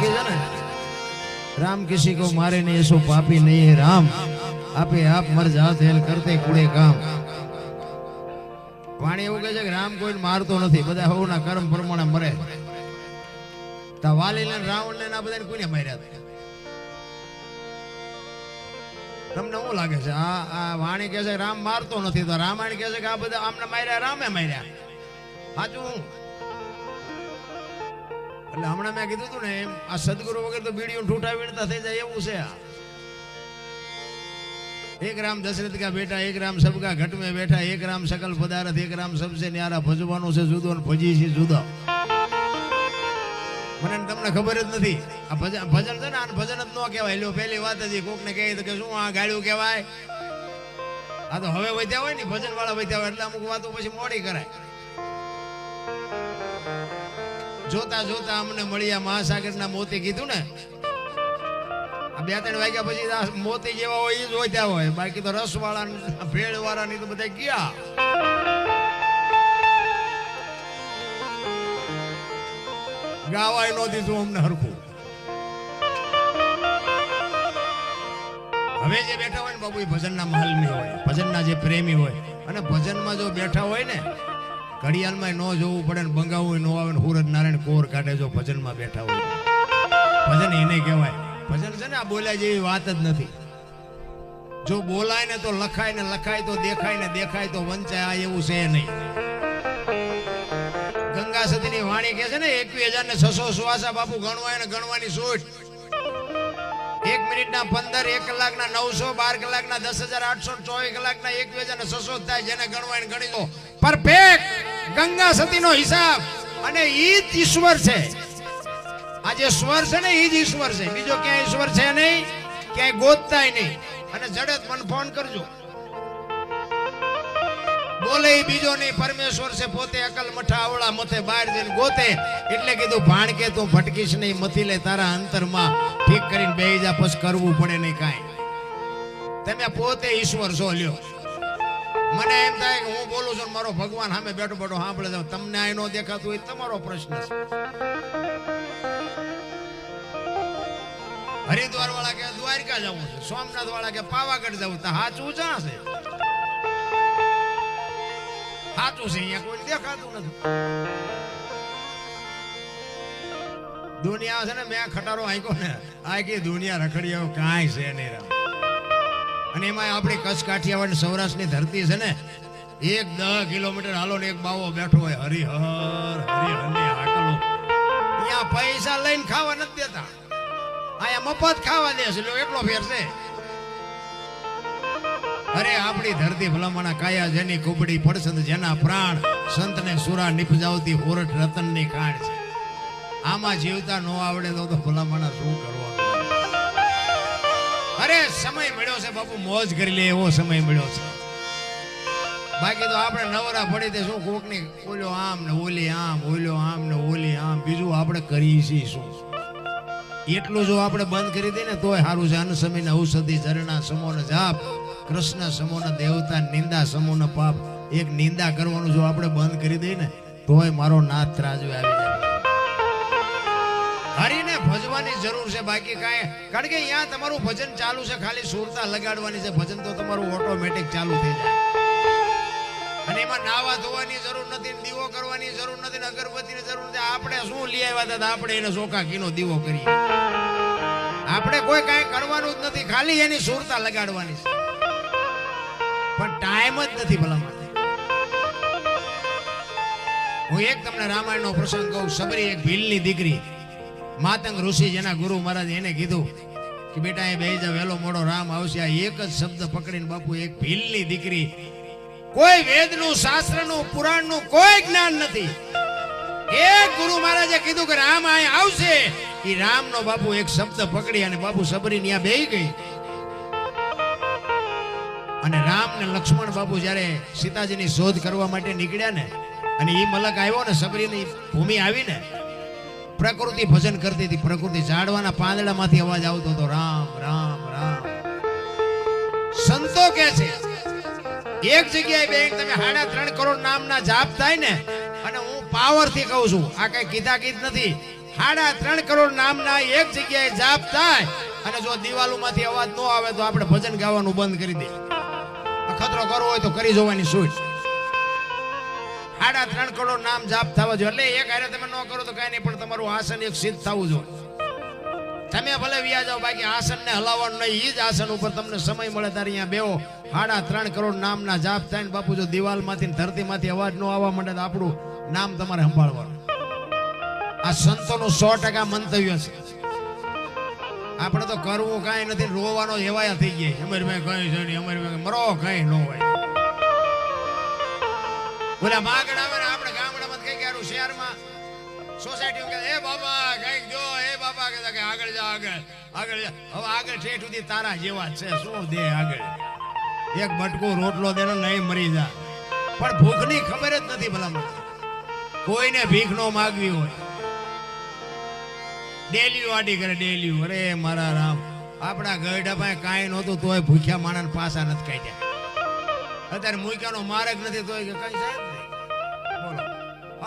[SPEAKER 1] લખી છે ને, राम किसी को मारे नहीं ऐसो पापी नहीं है राम, आपे आप मर जात हेल करते कूड़े काम। पाणी એવું કહે છે કે રામ કોઈ મારતો નથી, બધા હોના કર્મ પ્રમાણે મરે. તા વાલીને રાવણને ના બધાને કોઈને માર્યા હતા? તમને શું લાગે છે? આ વાણી કહે છે રામ મારતો નથી, તો રામાયણ કહે છે કે આ બધા આમને માર્યા, રામે માર્યા. સાચું? એટલે હમણાં મેં કીધું હતું ને, એમ આ સદગુરુ વગર તો બીડીઓ ઠૂઠા વીણતા થઈ જાય એવું છે. एक राम दशरथ का बेटा, एक राम सबका घट में बैठा, एक राम सकल पदार्थ, एक राम सबसे न्यारा, भजवानो से जुदो ने भजी से जुदा. મને તમને ખબર જ નથી આ ભજન છે ને, આ ભજન જ ન કહેવાય. લ્યો પહેલી વાત જ કોક ને કહે કે શું આ ગાળ્યું કહેવાય? આ તો હવે વધ્યા હોય ને ભજન વાળા વધ્યા હોય એટલે અમુક વાતો પછી મોડી કરાય. જોતા જોતા અમને મળ્યા મહાસાગરના મોતી કીધું ને, આ 2-3 વાગ્યા પછી મોતી જેવા હોય એ જ વધ્યા હોય, બાકી તો રસ વાળા ભેળ વાળા ની તો બધા ગયા. ગાવાય નો દીધું અમને હરખું. હવે જે બેઠા હોય ને બાબુ એ ભજનના માલમી હોય, ભજનના જે પ્રેમી હોય. અને ભજનમાં જો બેઠા હોય ને, ઘડિયાળમાં ન જોવું પડે ને બંગાવું ન આવે ને હુરજ નારાયણ કોર કાઢે જો ભજનમાં બેઠા હોય. ભજન એને કહેવાય. ભજન છે ને આ બોલ્યા જેવી વાત જ નથી. જો બોલાય ને તો લખાય, ને લખાય તો દેખાય, ને દેખાય તો વંચાય. આ એવું છે નહીં. ગંગા સતીની વાણી કહે છે ને 21,600 શ્વાસા બાપુ ગણવાય ને ગણવાની છૂટ. 1 મિનિટના 15, 1 કલાકના 900, 12 કલાકના 10,800, 24 કલાકના 21,600 થાય. જેને ગણવાય ને ગણી લો. પરફેક્ટ ગંગા સતીનો હિસાબ. અને ઈ જ ઈશ્વર છે. આ જે સ્વર છે ને ઈ જ ઈશ્વર છે. બીજો ક્યાંય ઈશ્વર છે નહીં, ક્યાંય ગોતતાય નહીં. અને જડત મને ફોન કરજો. બોલે બીજો નહીં, પરમેશ્વર છે પોતે. અકલ મઠા આવડા મથે બહાર જઈને ગોતે. એટલે કીધું ભાણ કે તું ભટકીશ નહીં, મથી લે તારા અંતરમાં. ઠીક કરીને બેહી જા, પછી કરવું પડે નહીં કાંઈ. તમે પોતે ઈશ્વર છો. લ્યો મને એમ થાય કે હું બોલું છું મારો ભગવાન સામે બેઠો બેઠો સાંભળે છે. તમને આ ન દેખાતું હોય તમારો પ્રશ્ન છે. હરિદ્વાર વાળા કે દ્વારકા જવું છે, સોમનાથ વાળા કે પાવાગઢ જવું. તો હાચું ક્યાં છે? સાચું છે અહીંયા કોઈ દેખાતું નથી. દુનિયા છે ને, મેં ખટારો આંક્યો ને, આખી દુનિયા રખડી આવ્યો, કાંઈ છે નહીં રામ. અને એમાં આપણી કચ્છ કાઠિયાવાડ સૌરાષ્ટ્રની ધરતી છે ને, 10 કિલોમીટર હાલો ને એક બાવો બેઠો હોય, હરિહર હરિહરની હાકલો. અહીંયા પૈસા લઈને ખાવા નથી દેતા, અહીંયા મફત ખાવા દે છે. એટલો ફેર છે. અરે આપણી ધરતી ભલામણા કાયા, જેની કુબડી પડસદ, જેના પ્રાણ સંતને સુરા નિપજાવતી હોરઠ રતનની ખાણ છે. આમાં જીવતા ન આવડે તો ભલામણા શું કરવાનું? અરે સમય મળ્યો છે બાપુ, મોજ કરી લે એવો સમય મળ્યો છે. બાકી તો આપણે નવરા પડી તે શું કોકની ઓલ્યો આમ ને ઓલી આમ, ઓલ્યો આમ ને ઓલી આમ, બીજું આપણે કરીએ છીએ શું? એટલું જો આપણે બંધ કરી દઈએ ને તોય સારું છે. અન સમયને ઔષધિ ઝરણા સમોન જાપ, કૃષ્ણ સમોન દેવતા, નિંદા સમોન પાપ. એક નિંદા કરવાનું જો આપણે બંધ કરી દઈએ ને તોય મારો નાથ ત્રાજવે આવી જાય. હરીને ભજવાની જરૂર છે, બાકી કાંઈ. કારણ કે અહીંયા તમારું ભજન ચાલુ છે, ખાલી સુરતા લગાડવાની છે. ભજન તો તમારું ઓટોમેટિક ચાલુ થઈ જાય. અને એમાં નાવા ધોવાની જરૂર નથી, દીવો કરવાની જરૂર નથી, અગરબત્તીની જરૂર નથી. આપણે શું લઈ આવ્યા હતા? આપણે એને ચોખા ઘીનો દીવો કરીએ. આપણે કોઈ કાંઈ કરવાનું જ નથી, ખાલી એની સુરતા લગાડવાની છે. પણ ટાઈમ જ નથી ભલામણ. હું એક તમને રામાયણનો પ્રસંગ કહું. સબરી એક ભીલની દીકરી, માતંગ ઋષિ જેના ગુરુ મહારાજ એને કીધું કે બેટા એ બેહી જા, વહેલો મોડો રામ આવશે. આ એક જ શબ્દ પકડીને બાપુ એક ભીલની દીકરી, કોઈ વેદનું, શાસ્ત્રનું, પુરાણનું કોઈ જ્ઞાન નથી. એક ગુરુ મહારાજે કીધું કે રામ અહીંયા આવશે. એ રામનો બાપુ એક શબ્દ પકડી અને બાપુ સબરી ત્યાં બેહી ગઈ. અને રામ ને લક્ષ્મણ બાપુ જયારે સીતાજીની શોધ કરવા માટે નીકળ્યા ને, અને એ મલક આવ્યો ને, સબરીની ભૂમિ આવી ને, પ્રકૃતિ ભજન કરતી હતી. પ્રકૃતિ ઝાડવાના પાંદડામાંથી અવાજ આવતો હતો, રામ રામ રામ. સંતો કે છે એક જગ્યાએ બે તમે 3.5 કરોડ નામના જાપ થાય ને, અને હું પાવર થી કહું છું, આ કઈ કીધા કીધ નથી. 3.5 કરોડ નામના એક જગ્યાએ જાપ થાય અને જો દિવાલોમાંથી અવાજ ન આવે તો આપણે ભજન ગાવાનું બંધ કરી દે. ખતરો કરવો હોય તો કરી જોવાની સૂઝ. 3.5 કરોડ નામ જાપ થવા જોઈએ. એટલે એક હારે તમે ન કરો તો કઈ નહીં, પણ તમારું આસન એક સિદ્ધ થવું જોઈએ. તમે ભલે વ્યા જાઓ, બાકી આસનને હલાવવાનું નહીં. એ જ આસન ઉપર તમને સમય મળે ત્યારે અહીંયા બેહો. 3.5 કરોડ નામના જાપ થાય ને બાપુ જો દિવાલમાંથી ધરતીમાંથી અવાજ ન આવવા માંડે તો આપણું નામ તમારે સંભાળવાનું. આ સંતોનું 100% મંતવ્ય છે. આપણે તો કરવું કાંઈ નથી, રોવાનો એવાયા થઈ ગયા. અમારી મેં કઈ છે નહીં, અમારી મેં મરો કઈ ન હોય. ઓલા માગણ આવે ને આપણે ગામડામાં કઈ ક્યારું શહેરમાં સોસાયટી કે એ બાબા કઈક જો, એ બાબા કે આગળ જા, આગળ જા. હવે આગળ ઠેઠ સુધી તારા જેવા છે, શું દે આગળ? એક બટકું રોટલો દે ને નહીં મરી જા. પણ ભૂખની ખબર જ નથી ભલામણ. કોઈને ભીખ નો માગવી હોય, ડેલી વાડી કરે ડેલી. અરે મારા રામ, આપણા ગઢા પાસે કાંઈ નહોતું તોય ભૂખ્યા માણસ પાસા નથી કાઢ્યા. અત્યારે મૂક્યાનો માર્ગ નથી તોય કે કઈ સાહેબ નહીં. બોલો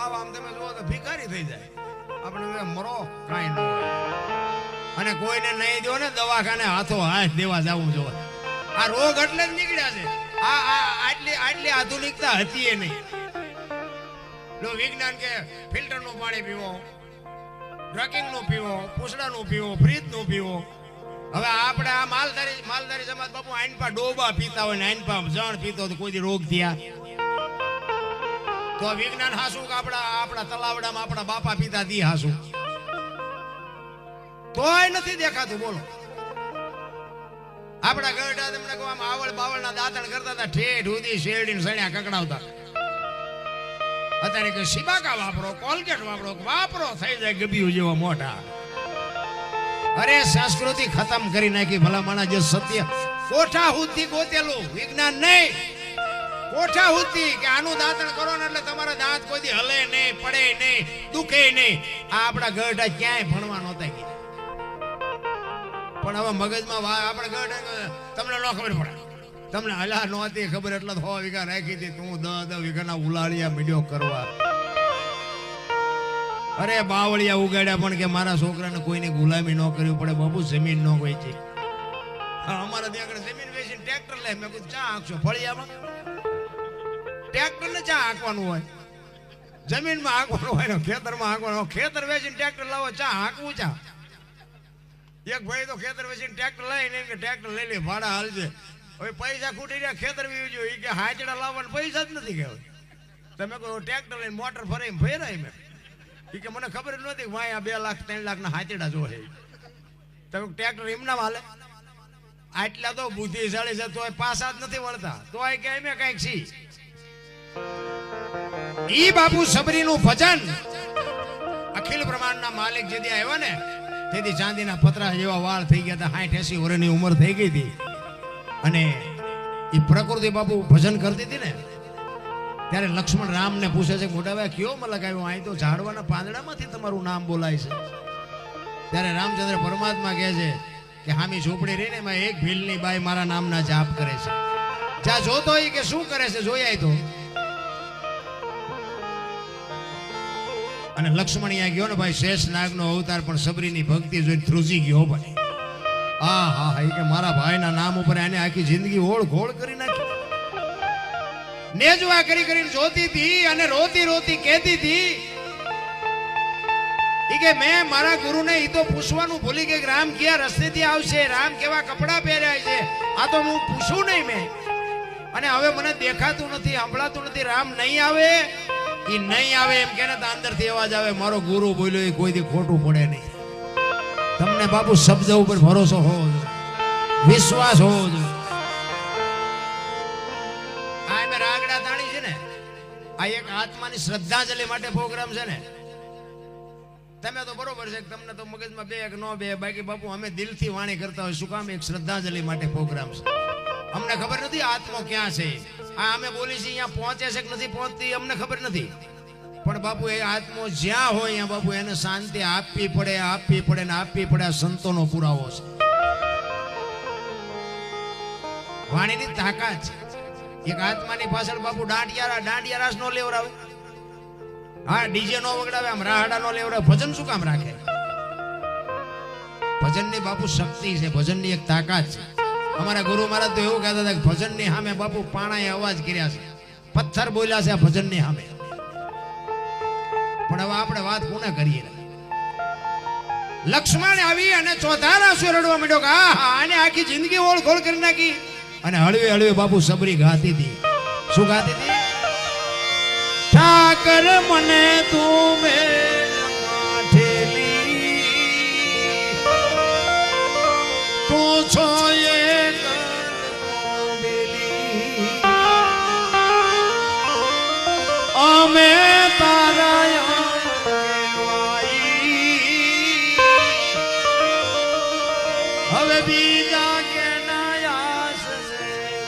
[SPEAKER 1] આમ તમે જુઓ તો ભિખારી થઈ જાય. આપણે મરો કાંઈ ન હોય. અને કોઈને નહીં દો ને દવાખાને હાથો હાથ દેવા જવું જોવે. આ રોગ એટલે જ નીકળ્યા છે. આટલી આધુનિકતા હતી એ નહીં. વિજ્ઞાન કે ફિલ્ટર નું પાણી પીવો, ડ્રકિંગ નું પીવો, પૂછડાનું પીવો, ફ્રીજ નું પીવો. હવે આપણે આ માલધારી સમાજ બાપુ આઈનપા ડોબા પીતા હોય ને આઈનપા જણ પીતો તો કોઈ રોગ થયા. તો વિજ્ઞાન હાસું કે આપણા તલાવડામાં આપણા બાપા પીતા દી હાસું? તોય નથી દેખાતું. બોલો આપણા ગઢા તમને કહું આમ આવળ બાવળના દાંતણ કરતા હતા, ઠેઠ ઉધી શેરડીને સણ્યા કકડાવતા. અત્યારે કે શિબાકા વાપરો, કોલગેટ વાપરો થઈ જાય ગબીઓ જેવા મોટા. અરે સંસ્કૃતિ ખતમ કરી નાખી ભલામણા. જે સત્ય કોઠા હુદ્દી ગોતેલું વિજ્ઞાન નહીં. કોઠા હુદ્દી કે આનું દાંતણ કરો ને એટલે તમારા દાંત કોઈ દી હલે નહીં, પડે નહીં, દુખે નહીં. આ આપણા ગઢા ક્યાંય ભણવા નહોતા ગયા. પણ હવે મગજમાં આપણે ગઢ તમને ન ખબર પડે. તમને હલા નહોતી ખબર એટલે 100 વીઘા રાખી હતી. તું 10 વીઘાના ઉલાળિયા મીડિયો કરવા. અરે બાવળિયા ઉગાડ્યા પણ કે મારા છોકરાને કોઈની ગુલામી ન કરવી પડે. બાબુ જમીન ન કોઈ છે. અમારા ત્યાં જમીન વેચીને ટ્રેક્ટર લે. મેં કીધું ચા આંકશો ફળિયામાં? ટ્રેક્ટર ને ચા આંકવાનું હોય? જમીનમાં આંકવાનું હોય ને ખેતરમાં આંકવાનું. ખેતર વેચીને ટ્રેક્ટર લાવો, ચા આંકવું ચા? એક ભાઈ તો ખેતર વેચીને ટ્રેક્ટર લઈને કે ટ્રેક્ટર લઈ લે ભાડા હાલજે. હવે પૈસા ખૂટી રહ્યા, ખેતર વીવી જોઈએ. એ કે હાચડા લાવવાના પૈસા જ નથી કહેવાય. તમે કહો ટ્રેક્ટર લઈને મોટર ફરાઈને ફેરાય. મેં એ કે મને ખબર જ નહોતી ભાઈ આ 2 લાખ 3 લાખના હાચડા જોહે. તમે ટ્રેક્ટર એમના હાલે? આટલા તો બુદ્ધિશાળી છે તોય પાસા જ નથી વળતા. તો આ કે અમે કઈક છી. ઈ બાપુ સબરીનું ભજન અખિલ બ્રહ્માંડના માલિક જેથી આવ્યા ને તેથી ચાંદીના પતરા જેવા વાળ થઈ ગયા હતા. 60-80 વર્ષની ઉંમર થઈ ગઈ હતી. અને એ પ્રકૃતિ બાપુ ભજન કરતી હતી ને ત્યારે લક્ષ્મણ રામને પૂછે છે મોટા ભાઈ કયો મલક આવ્યો? અહીં તો ઝાડવાના પાંદડામાંથી તમારું નામ બોલાય છે. ત્યારે રામચંદ્ર પરમાત્મા કહે છે કે હામી ઝૂંપડી રહીને એમાં એક ભીલની બાઈ મારા નામના જાપ કરે છે. જ્યાં જોતો હોય કે શું કરે છે જોઈ આય તો. અને લક્ષ્મણ અહીંયા ગયો ને ભાઈ, શેષ નાગનો અવતાર પણ સબરીની ભક્તિ જોઈને ધ્રુજી ગયો ભાઈ. હા હા હા, કે મારા ભાઈના નામ ઉપર એને આખી જિંદગી ઓળ ઘોળ કરી નાખી. નેજવા કરી કરીને જોતી હતી અને રોતી રોતી કહેતી હતી કે મેં મારા ગુરુને ઈ તો પૂછવાનું ભૂલી ગઈ કે રામ કયા રસ્તેથી આવશે, રામ કેવા કપડા પહેર્યા છે. આ તો હું પૂછું નહીં મેં. અને હવે મને દેખાતું નથી, સંભળાતું નથી. રામ નહીં આવે, ઈ નહીં આવે એમ કે ને તો અંદરથી અવાજ આવે મારો ગુરુ બોલ્યો એ કોઈથી ખોટું પડે નહીં. તમને બાપુ શબ્દ ઉપર ભરોસો હોવો જોઈએ, વિશ્વાસ હોવો જોઈએ. આ મેં રાગડા તાણી છે ને, આ એક આત્માની શ્રદ્ધાંજલિ માટે પ્રોગ્રામ છે ને. તમે તો બરોબર છે, તમને તો મગજમાં બે એક નો બે, બાકી બાપુ અમે દિલથી વાણી કરતા હોય. શું કામ? એક શ્રદ્ધાંજલિ માટે પ્રોગ્રામ છે. અમને ખબર નથી આત્મો ક્યાં છે. આ અમે બોલી છીએ અહીંયા પહોંચે છે કે નથી પહોંચતી અમને ખબર નથી. પણ બાપુ એ આત્મો જ્યાં હોય ત્યાં બાપુ એને શાંતિ આપવી પડે, આપવી પડે ને આપવી પડે. આ સંતોનો પુરાવો છે. વાણીની તાકાત છે. એક આત્માની પાછળ બાપુ દાંડિયા રાસ નો લેવરાવે. હા ડીજે નો વગડાવે, આમ રાહડા નો લેવડે, ભજન શું કામ રાખે? ભજનની બાપુ શક્તિ છે, ભજનની એક તાકાત છે. અમારા ગુરુ મહારાજ તો એવું કહેતા હતા કે ભજનની સામે બાપુ પાણાએ અવાજ કર્યા છે, પથ્થર બોલ્યા છે આ ભજનની સામે. પણ હવે આપણે વાત કોને કરીએ? લક્ષ્મણ આવી અને ચોધારા સુર રડવા માંડ્યો કે આને આખી જિંદગી ઓળખોળ કરી નાખી. અને હળવે હળવે બાપુ સબરી ગાતી હતી. શું ગાતી હતી? ઠાકર મને તું મેલમાં ઠેલી, તું છો એક બેલી, અમે તારા હવે બીજા કે નાયાસ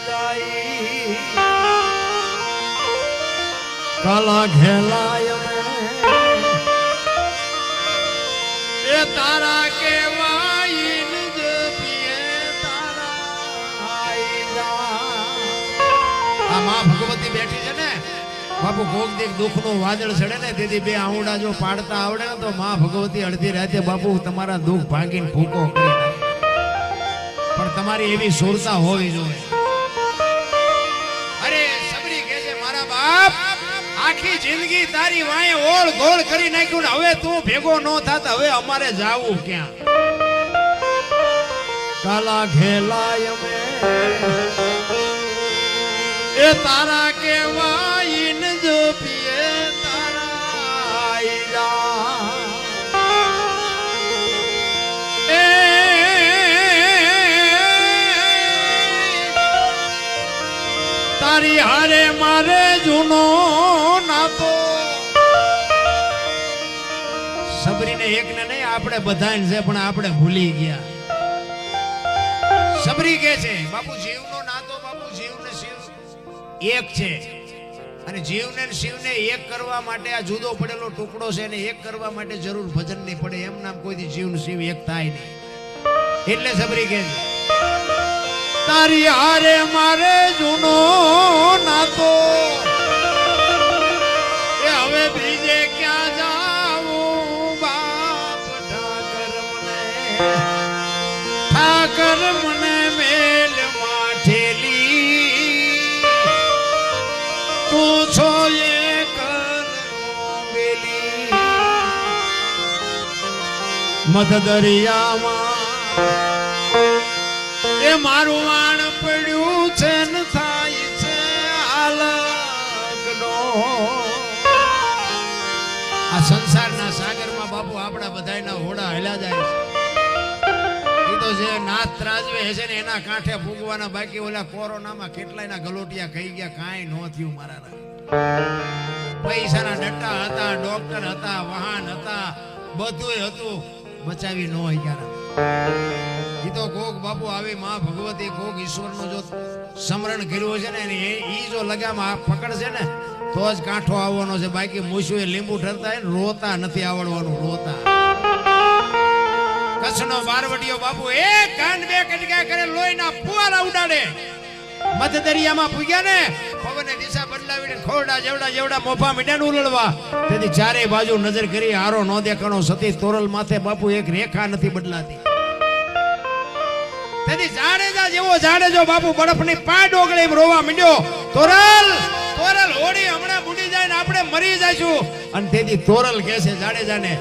[SPEAKER 1] જાય, કાલા ઘેલાય એ તારા કેવાય જ પીએ તારા આ માં ભગવતી બેઠી છે ને બાપુ. કોક દીક દુઃખનું વાદળ ચડે ને તેથી બે આંવડા જો પાડતા આવડે ને તો માં ભગવતી અડધી રાતે બાપુ તમારા દુઃખ ભાંગીને ફૂંકો કરી નાખે. પણ તમારી એવી સુરતા હોવી જોઈએ. અરે સબરી કહે છે મારા બાપ આખી જિંદગી તારી વાંહે ઓળ ગોળ કરી નાખ્યું ને હવે તું ભેગો ન થાત, હવે અમારે જાવું ક્યાં? કાલા ઘેલાય અમે એ તારા કેવાય ન જો પીએ તારા તારી હારે મારે જૂનો નાતો. સબરીને એક ને નહીં આપણે બધાને છે પણ આપણે ભૂલી ગયા. સબરી કે છે બાપુ જીવનો નાતો, બાપુ જીવ ને શિવ એક છે અને જીવને શિવને એક કરવા માટે આ જુદો પડેલો ટુકડો છે ને એક કરવા માટે જરૂર ભજન નહીં પડે. એમ નામ કોઈથી જીવ ને શિવ એક થાય નહીં. એટલે સબરી કે છે તારી હારે મારે જૂનો નાતો, એ હવે બીજે ક્યાં જાવું બાપ? ઠાકર મને મેલ માં ઠેલી, તું છો એક બેલી, મધ દરિયામાં એ મારું વાણ પડ્યું છે ને થાય છે આલગનો. આ સંસારના સાગરમાં બાપુ આપણા બધાયના હોડા હેલા જાય છે. એ તો જે નાથ ત્રાજવે છે ને એના કાંઠે ફૂગવાના, બાકી ઓલા કોરોનામાં કેટલાયના ગલોટિયા ખાઈ ગયા, કાંઈ ન થયું મારા. પૈસાના ડટ્ટા હતા, ડોક્ટર હતા, વાહન હતા, બધું હતું, બચાવી ન હોય ક્યારે. ઈ તો કોક બાપુ આવી માં ભગવતી કોક ઈશ્વરનો જો સ્મરણ કર્યું છે ને ઈ જો લગામ પકડશે ને તો જ કાંઠો આવવાનો છે. બાકી મૂછું એ લીંબુ ઠરતા હોય ને રોતા નથી આવડવાનું, રોતા. કચ્છનો બારવટીયો બાપુ એક કાંડ બે કટકા કરે, લોહીના ફુવારા ઉડાડે. મધ દરિયામાં પૂગ્યા ને પવને દિશા બદલાવીને ખોરડા જેવડા જેવડા મોભા મીઠાને ઉલળવા. તેથી ચારે બાજુ નજર કરી હારો ન દેખાણો. સતી તોરલ માથે બાપુ એક રેખા નથી બદલાતી. તેથી જાડેજા જેવો જાડેજો બાપુ બરફની પાડ ઓગળે એમ રોવા માંડ્યો. તોરલ તોરલ હોડી હમણાં બુડી જાય ને આપણે મરી જઈશું. અને તેથી તોરલ કહે છે જાડેજાને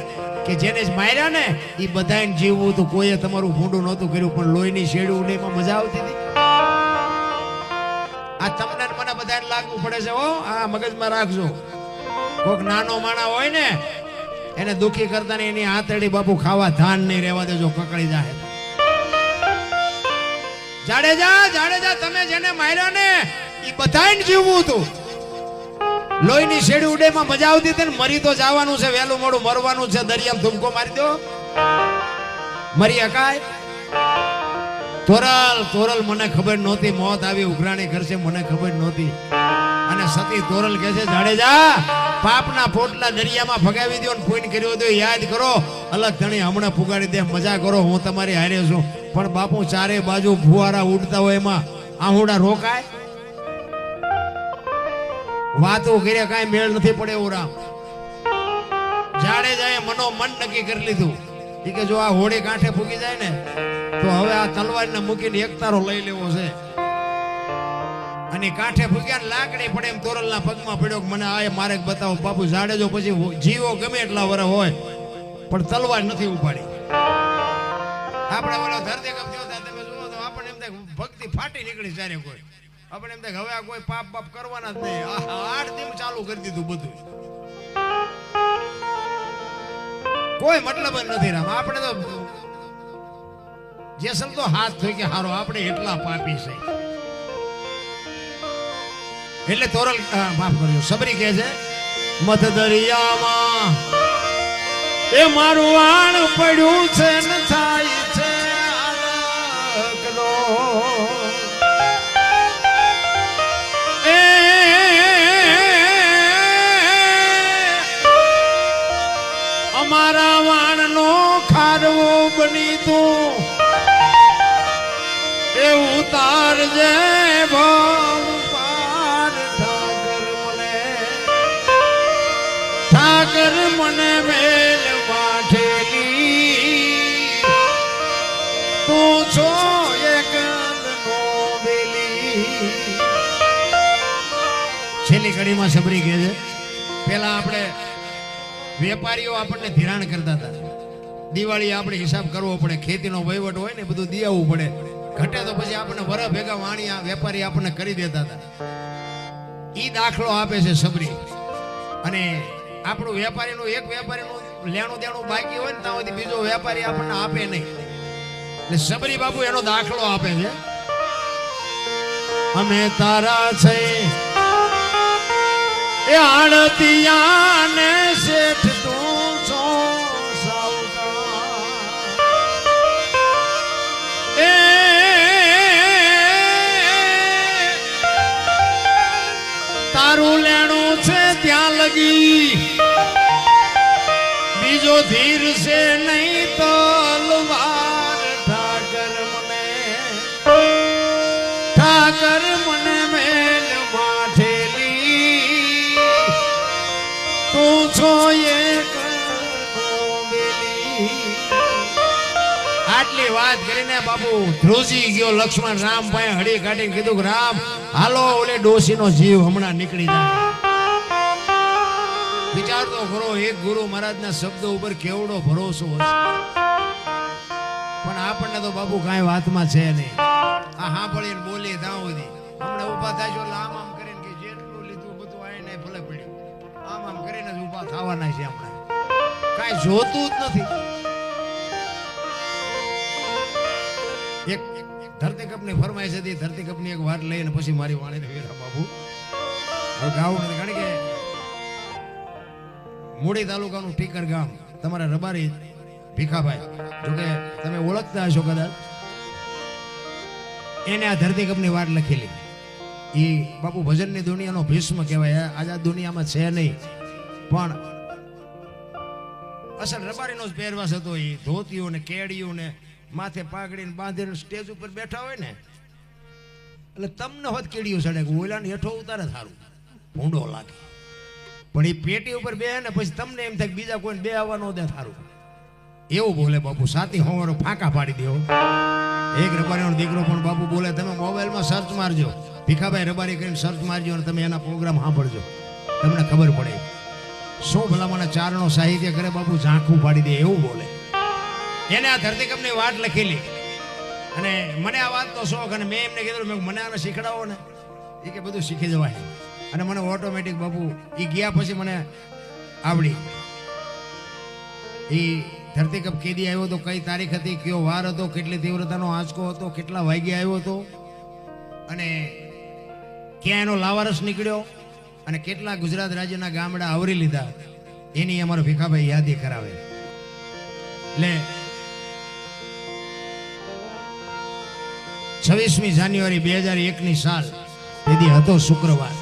[SPEAKER 1] કે જેને જ માર્યા ને એ બધાને જીવવું તો કોઈએ તમારું ભૂંડું નહોતું કર્યું, પણ લોહીની શેડી ઉડે એમાં મજા આવતી હતી. આ તમને મને બધાને લાગુ પડે છે. હો આ મગજમાં રાખજો. કોક નાનો માણા હોય ને એને દુખી કરતા ને એની આંતરડી બાપુ ખાવા ધાન નહીં રહેવા દેજો, કકડી જાય. જાડેજા જાડેજા તમે જેને માર્યા ને એ બધાને જીવવું હતું. લોહીની શેડી ઉડેમાં મજા આવતી હતી ને મરી તો જવાનું છે, વહેલું મોડું મરવાનું છે. દરિયામાં ધુમકો મારી દો, મરી હકાય? તોરલ તોરલ મને ખબર નહોતી મોત આવી ઉઘરાણી કરશે, મને ખબર નહોતી. અને સતી તોરલ કહે છે જાડેજા પાપના પોટલા દરિયામાં ફગાવી દો ને પૂન કર્યો તો યાદ કરો. અલગ ધણી હમણાં પુગાડી દે, મજા કરો, હું તમારી હારે છું. પણ બાપુ ચારે બાજુ ફુવારા ઉડતા હોય એમાં આહુડા રોકાય? વાતો કર્યા કાંઈ મેળ નથી પડે એવું રામ. જાડેજાએ મનોમન નક્કી કરી લીધું ઈ કે જો આ હોડી કાંઠે ફૂગી જાય ને તો હવે આ તલવારને મૂકીને એક તારો લઈ લેવો છે. અને કાંઠે ફૂગ્યા ને લાકડી પડે એમ તોરલના પગમાં પડ્યો કે મને આ મારે બતાવો. બાપુ જાડેજો પછી જીવો ગમે એટલા વર હોય પણ તલવાર નથી ઉપાડી. આપણે ઓલો ધરતી કપ જોતા તમે જુઓ તો આપણને એમ થાય ભક્તિ ફાટી નીકળી ચારે કોઈ. આપણે એમ થાય હવે આ કોઈ પાપ બાપ કરવાના જ નહીં. 8 દિન ચાલુ કરી દીધું બધું, કોઈ મતલબ જ નથી રામ. આપણે તો જેસલ તો હાથ થઈ કે હારો આપણે એટલા પાપી છે. એટલે તોરલ માફ કરજો સબરી કહે છે મથ દરિયામાં એ મારું વાણ પડ્યું છે ને થાય છે આલકનો. એ અમારા વાણનો ખારવો બની તું એ ઉતારજે ભાવ પાર ઠાકર મને મેલ વાઠેલી તું છો એક નોબેલી. છેલ્લી કડીમાં સબરી કહે છે પેલા આપણે વેપારીઓ આપણને ધિરાણ કરતા હતા. દિવાળી આપણે હિસાબ કરવો પડે, ખેતીનો વહીવટ હોય ને બધું દિયાવવું પડે. ઘટે તો પછી આપણને વરા ભેગા વાણિયા વેપારી આપણને કરી દેતા હતા. ઈ દાખલો આપે છે સબરી. અને આપણું વેપારીનું એક વેપારીનું લેણું દેણું બાકી હોય ને ત્યાં સુધી બીજો વેપારી આપણને આપે નહીં. એટલે સબરી બાપુ એનો દાખલો આપે છે અમે તારા છે એ આળતિયા ને શેઠ તું છો સાવકાર. એ તારું લેણું છે ત્યાં લગી બીજો ધીર છે નહીં તલવાર. ઠાકર મને મેલ માઠેલી તું છો એક નોબેલી. આટલી વાત કરીને બાપુ ધ્રુજી ગયો. લક્ષ્મણ રામ પાસે હળી કાઢીને કીધું કે રામ હાલો ઓલે ડોશીનો જીવ હમણાં નીકળી જાય. વિચાર તો કરો એક ગુરુ મહારાજના શબ્દો ઉપર કેવડો ભરોસો હશે. પણ આપણને તો બાપુ કાંઈ વાતમાં છે નહીં. આ સાંભળીને બોલી ત્યાં સુધી હમણાં ઉભા થાય છો એટલે આમ આમ કરીને કે જેટલું લીધું બધું આઈને ભલે પડ્યું આમ આમ કરીને જ ઉભા થવાના છે. આપણે કાંઈ જોતું જ નથી. એક ધરતીકપની ફરમાઈશ હતી. ધરતીકપની એક વાત લઈને પછી મારી વાણીને વેરા બાપુ હવે ગાવું નથી. કારણ કે મૂડી તાલુકાનું ટીકર ગામ તમારા રબારી ભીખાભાઈ, જોકે તમે ઓળખતા હશો કદાચ, એને આ ધરતીકપની વાત લખેલી. એ બાપુ ભજનની દુનિયાનો ભીષ્મ કહેવાય. આજ આ દુનિયામાં છે નહીં પણ અસલ રબારીનો જ પહેરવાશ હતો. એ ધોતીઓ ને કેડિયું ને માથે પાઘડીને બાંધીને સ્ટેજ ઉપર બેઠા હોય ને એટલે તમને હોત કેડિયું સડે ઓલાને હેઠો ઉતારે સારું ભૂંડો લાગે. પણ એ પેટી ઉપર બે ને પછી તમને એમ થાય બીજા કોઈને બે આવવાનો દે સારું એવું બોલે બાપુ. સાથી હોવારો ફાંકા પાડી દેવો. એક રબારીનો દીકરો પણ બાપુ બોલે તમે મોબાઈલમાં સર્ચ મારજો ભીખાભાઈ રબારી કરીને સર્ચ મારજો અને તમે એના પ્રોગ્રામ સાંભળજો તમને ખબર પડે શું ભલામણ ચારણો સાહિત્ય કરે બાપુ ઝાંખું પાડી દે એવું બોલે. એને આ ધરતીકપની વાત લખેલી અને મને આ વાતનો શોખ અને મેં એમને કીધું મને આને શીખડાવો ને. એ કે બધું શીખી જવાય અને મને ઓટોમેટિક બાપુ એ ગયા પછી મને આવડી. એ ધરતીકપ કેદી આવ્યો હતો, કઈ તારીખ હતી, કયો વાર હતો, કેટલી તીવ્રતાનો આંચકો હતો, કેટલા વાગ્યે આવ્યો હતો અને ક્યાં એનો લાવારસ નીકળ્યો અને કેટલા ગુજરાત રાજ્યના ગામડા આવરી લીધા એની અમારો ભીખાભાઈ યાદી કરાવે. એટલે 26મી જાન્યુઆરી 2001ની સાલ તેથી હતો શુક્રવાર.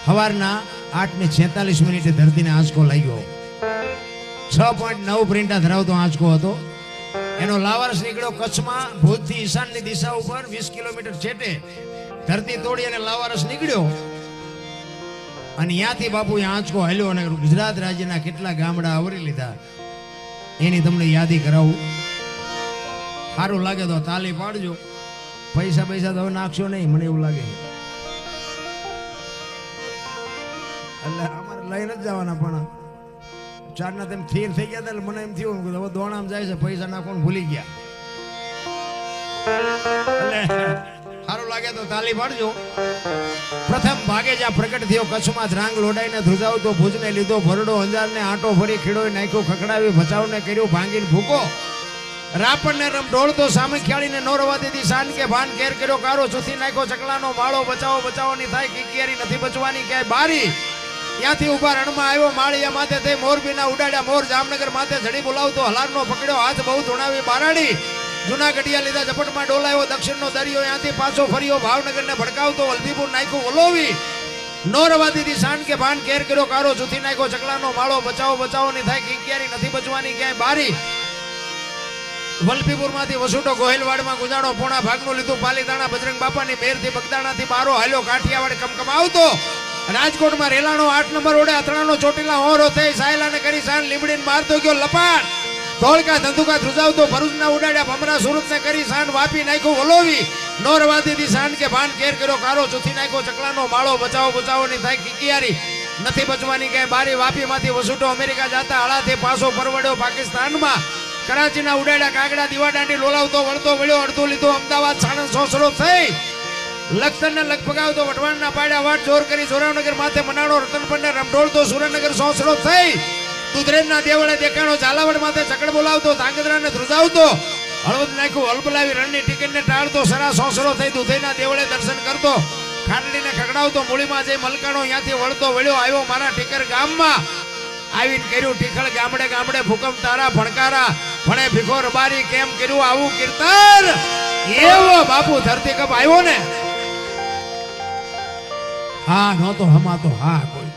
[SPEAKER 1] સવારના 8:46 ધરતીને આંચકો લાગ્યો. 6.9 પ્રિન્ટા ધરાવતો આંચકો હતો. એનો લાવારસ નીકળ્યો કચ્છમાં ભુજથી ઈશાનની દિશા ઉપર 20 કિલોમીટર છેટે ધરતી તોડી અને લાવારસ નીકળ્યો અને ત્યાંથી બાપુ આંચકો હાલ્યો અને ગુજરાત રાજ્યના કેટલા ગામડા આવરી લીધા એની તમને યાદી કરાવું. સારું લાગે તો તાલી પાડજો. પૈસા તો હવે નાખશો નહીં, મને એવું લાગે. એટલે અમારે લઈને જ જવાના, પણ ચારના તેમ થીર થઈ ગયા હતા એટલે મને એમ થયું હવે દોણામ જાય છે, પૈસા નાખવાનું ભૂલી ગયા. એટલે સારું લાગે તો તાલી પાડજો. પ્રથમ ભાગે જ્યાં પ્રગટ થયો કચ્છમાં ધ્રાંગ લોડાઈને ધ્રુજાવતો ભુજને લીધો ભરડો અંજારને આંટો ફરી ખીડોય નાખ્યો ખખડાવી ભચાવને કર્યું ભાંગીને ભૂકો રાપણને રમ ઢોળતો સામે ખ્યાળીને નો રવા દીધી શાન કે ભાન કેર કર્યો કારો ચૂથી નાખ્યો ચકલાનો માળો બચાવોની થાય કિકિયારી નથી બચવાની ક્યાંય બારી. ત્યાંથી ઉભા રણમાં આવ્યો માળિયા માથે તે મોરબીના ઉડાડ્યા મોર જામનગર માથે ઝડી બોલાવતો હલારનો પકડ્યો હાથ બહુ ધોણાવી બારાડી જૂના ગઢિયા લીધા ઝપટમાં ડોલાયો દક્ષિણનો દરિયો ત્યાંથી પાછો ફર્યો ભાવનગરને ભડકાવતો વલભીપુર નાખ્યું ઓલોવી નો રવા દીધી શાન કે ભાન કેર કર્યો કારો ચૂથી નાખ્યો ચકલાનો માળો બચાવોની થાય કિકિયારી નથી બચવાની ક્યાંય બારી. વલભીપુર માંથી વસુટો ગોહિલવાડમાં ગુજાણો પોણા ભાગનું લીધું પાલીતાણા બજરંગ બાપાની મેરથી બગદાણાથી બારો હાલ્યો કાઠિયાવાડ કમકમાવતો રાજકોટમાં રેલાનો 8 નંબર ઓડે અથડાનો ચોટીલા હોરો થઈ સાયલાને કરી સાન લીમડીને મારતો ગયો લપાટ ધોળકા ધંધુકા ધ્રુજાવતો ભરૂચના ઉડાડ્યા ભમરા સુરતને કરી સાન વાપી નાખ્યો વલોવી નો રવા દીધી શાન કે ભાન કેર કર્યો કારો ચૂથી નાખ્યો ચકલાનો માળો બચાવોની થાય કિકિયારી નથી બચવાની ક્યાંય બારી. વાપીમાંથી વસુટો અમેરિકા જાતા હળાથી પાછો પરવડ્યો પાકિસ્તાનમાં કરાચીના ઉડાડ્યા કાગડા દીવાદાંડી લોલાવતો વળતો વળ્યો અડધો લીધો અમદાવાદ સાણંદ સોસરો થઈ લખતરને લગભગાવતો વઢવાણના પાડ્યા વાટ જોર કરી જોરાવનગર માથે મનાડો રતનપંડે રમઢોળતો સુરેન્દ્રનગર સોસરો થઈ દુધરેજના દેવળે દેખાણો ઝાલાવાડ માથે ચકડ બોલાવતો ધાંગધ્રાને ધ્રુજાવતો હળવદ નાખ્યું હલબલાવી રણની ટિકિટને ટાળતો સરા સોસરો થઈ દુધઈના દેવળે દર્શન કરતો ખાટડીને ખગડાવતો મૂળીમાં જઈ મલકાણો ત્યાંથી વળતો વળ્યો આવ્યો મારા ટીકર ગામમાં આવીને કર્યું ટીખળ ગામડે ભૂકંપ તારા ભણકારા ભણે ભીખો રબારી કેમ કર્યું આવું કીર્તન એવો બાપુ ધરતી કપ આવ્યો ને હા નહોતો હમાતો હા કોઈ.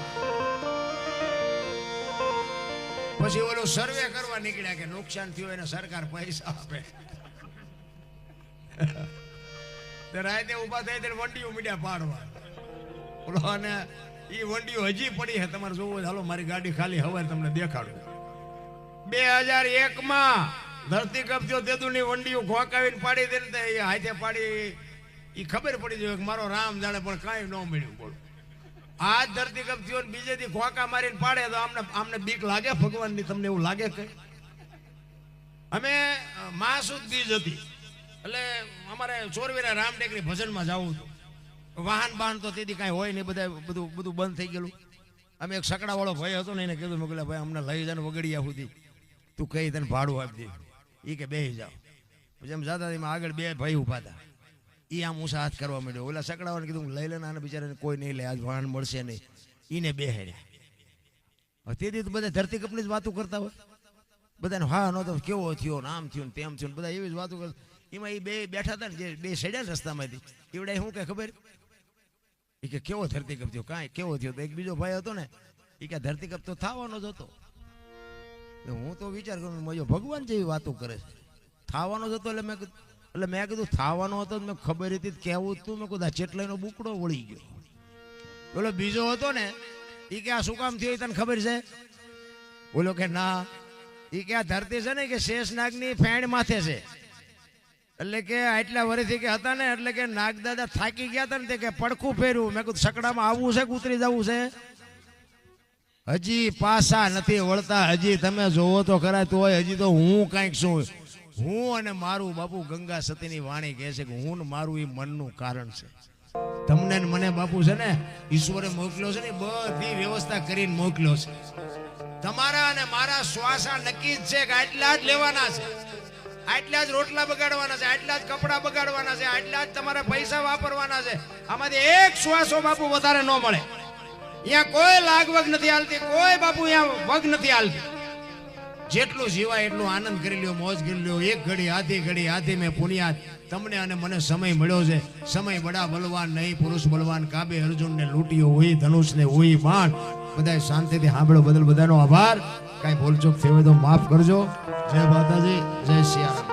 [SPEAKER 1] પછી ઓલો સર્વે કરવા નીકળ્યા કે નુકસાન થયું એને સરકાર પૈસા આપે. રાતે ઉભા થઈ વંડીઓ મીડિયા પાડવા ઓલો અને ઈ વંડીઓ હજી પડી છે તમારે જોવું હાલો મારી ગાડી ખાલી હવારે તમને દેખાડું. 2001 માં ધરતી કપ થયો તેદુની વંડીઓ ખોકાવીને પાડી દે ને હાથે પાડી ઈ ખબર પડી જાય કે મારો રામ જાણે પણ કાંઈ ન મળ્યું. બોલો આ ધરતી કપ થયો બીજે દી ખોકા મારીને પાડે તો આમને બીક લાગે ભગવાનની? તમને એવું લાગે કે અમે માસુદ બીજ હતી એટલે અમારે ચોરવીરા રામ ટેકરી ભજનમાં જવું હતું. વાહન બાહન તો તેથી કાંઈ હોય નહીં, બધું બંધ થઈ ગયેલું. અમે એક સકડા વાળો ભાઈ હતો ને એને કીધું મેં ભાઈ અમને લઈ જાય વગડિયા સુધી તું કહી તને ભાડું આપી દે. એ કે બેસી જાઓ. પછી એમ જતા એમાં આગળ 2 ભાઈ ઉભા હતા. એ આમ ઊંચા હાથ કરવા માંડ્યો. ઓલા સકડાવાને કીધું લઈ લે ને બિચારાને કોઈ નહીં લે આજ વાહન મળશે નહીં. એને બેહાડ્યા. તેથી તો બધા ધરતી કપની જ વાતો કરતા હોય બધાને હા નહોતો કેવો થયો ને આમ થયું ને તેમ થયું બધા એવી જ વાતો કરતા. એમાં એ 2 બેઠા હતા ને જે 2 સડ્યા રસ્તામાંથી એવડા શું કે ખબર એ કે કેવો ધરતી કપ થયો કાંઈ કેવો થયો. તો એક બીજો ભાઈ હતો ને એ કે ધરતી કપ તો થવાનો જ હતો. હું તો વિચાર કરું મજો ભગવાન જેવી વાતો કરે છે. થવાનો જ હતો એટલે મેં કીધું થવાનો હતો મેં ખબર હતી કેવું હતું. મેં કીધું ચેટલાઈનો બુકડો વળી ગયો. બોલો બીજો હતો ને એ કે આ શું કામ થયું તને ખબર છે? બોલો કે ના. એ કે આ ધરતી છે ને કે શેષનાગની ફેણ માથે છે. એટલે કે આટલા વર્ષથી કે હતા ને એટલે કે નાગદાદા થાકી ગયા હતા ને તે કે પડખું ફેર્યું. મેં કીધું સકડામાં આવવું છે કે ઉતરી જવું છે? હજી પાછા નથી વળતા. હજી તમે જોવો તો ખરા તો હજી તો હું કાંઈક છું. હું અને મારું બાપુ ગંગા સતીની વાણી કહે છે કે હું ને મારું એ મનનું કારણ છે. તમને ને મને બાપુ છે ને ઈશ્વરે મોકલ્યો છે ને બધી વ્યવસ્થા કરીને મોકલ્યો છે. તમારા અને મારા શ્વાસા નક્કી જ છે કે આટલા જ લેવાના છે, આટલા જ રોટલા બગાડવાના છે, આટલા જ કપડા બગાડવાના છે, આટલા જ તમારા પૈસા વાપરવાના છે. આમાંથી એક શ્વાસો બાપુ વધારે ન મળે. અહીંયા કોઈ લાગવગ નથી હાલતી, કોઈ બાપુ અહીંયા વગ નથી હાલતી. જેટલું જીવાય એટલું આનંદ કરી લ્યો, મોજ કરી લ્યો. એક ઘડી આધી મેં પુનિયાત તમને અને મને સમય મળ્યો છે. સમય બડા બલવાન નહીં, પુરુષ બલવાન. કાબે અર્જુનને લૂંટ્યો હોય, ધનુષને હોય બાણ. બધા શાંતિથી સાંભળો બદલ બધાનો આભાર. કાંઈ ભૂલચૂક થઈ હોય તો માફ કરજો. જય માતાજી, જય સિયારામ.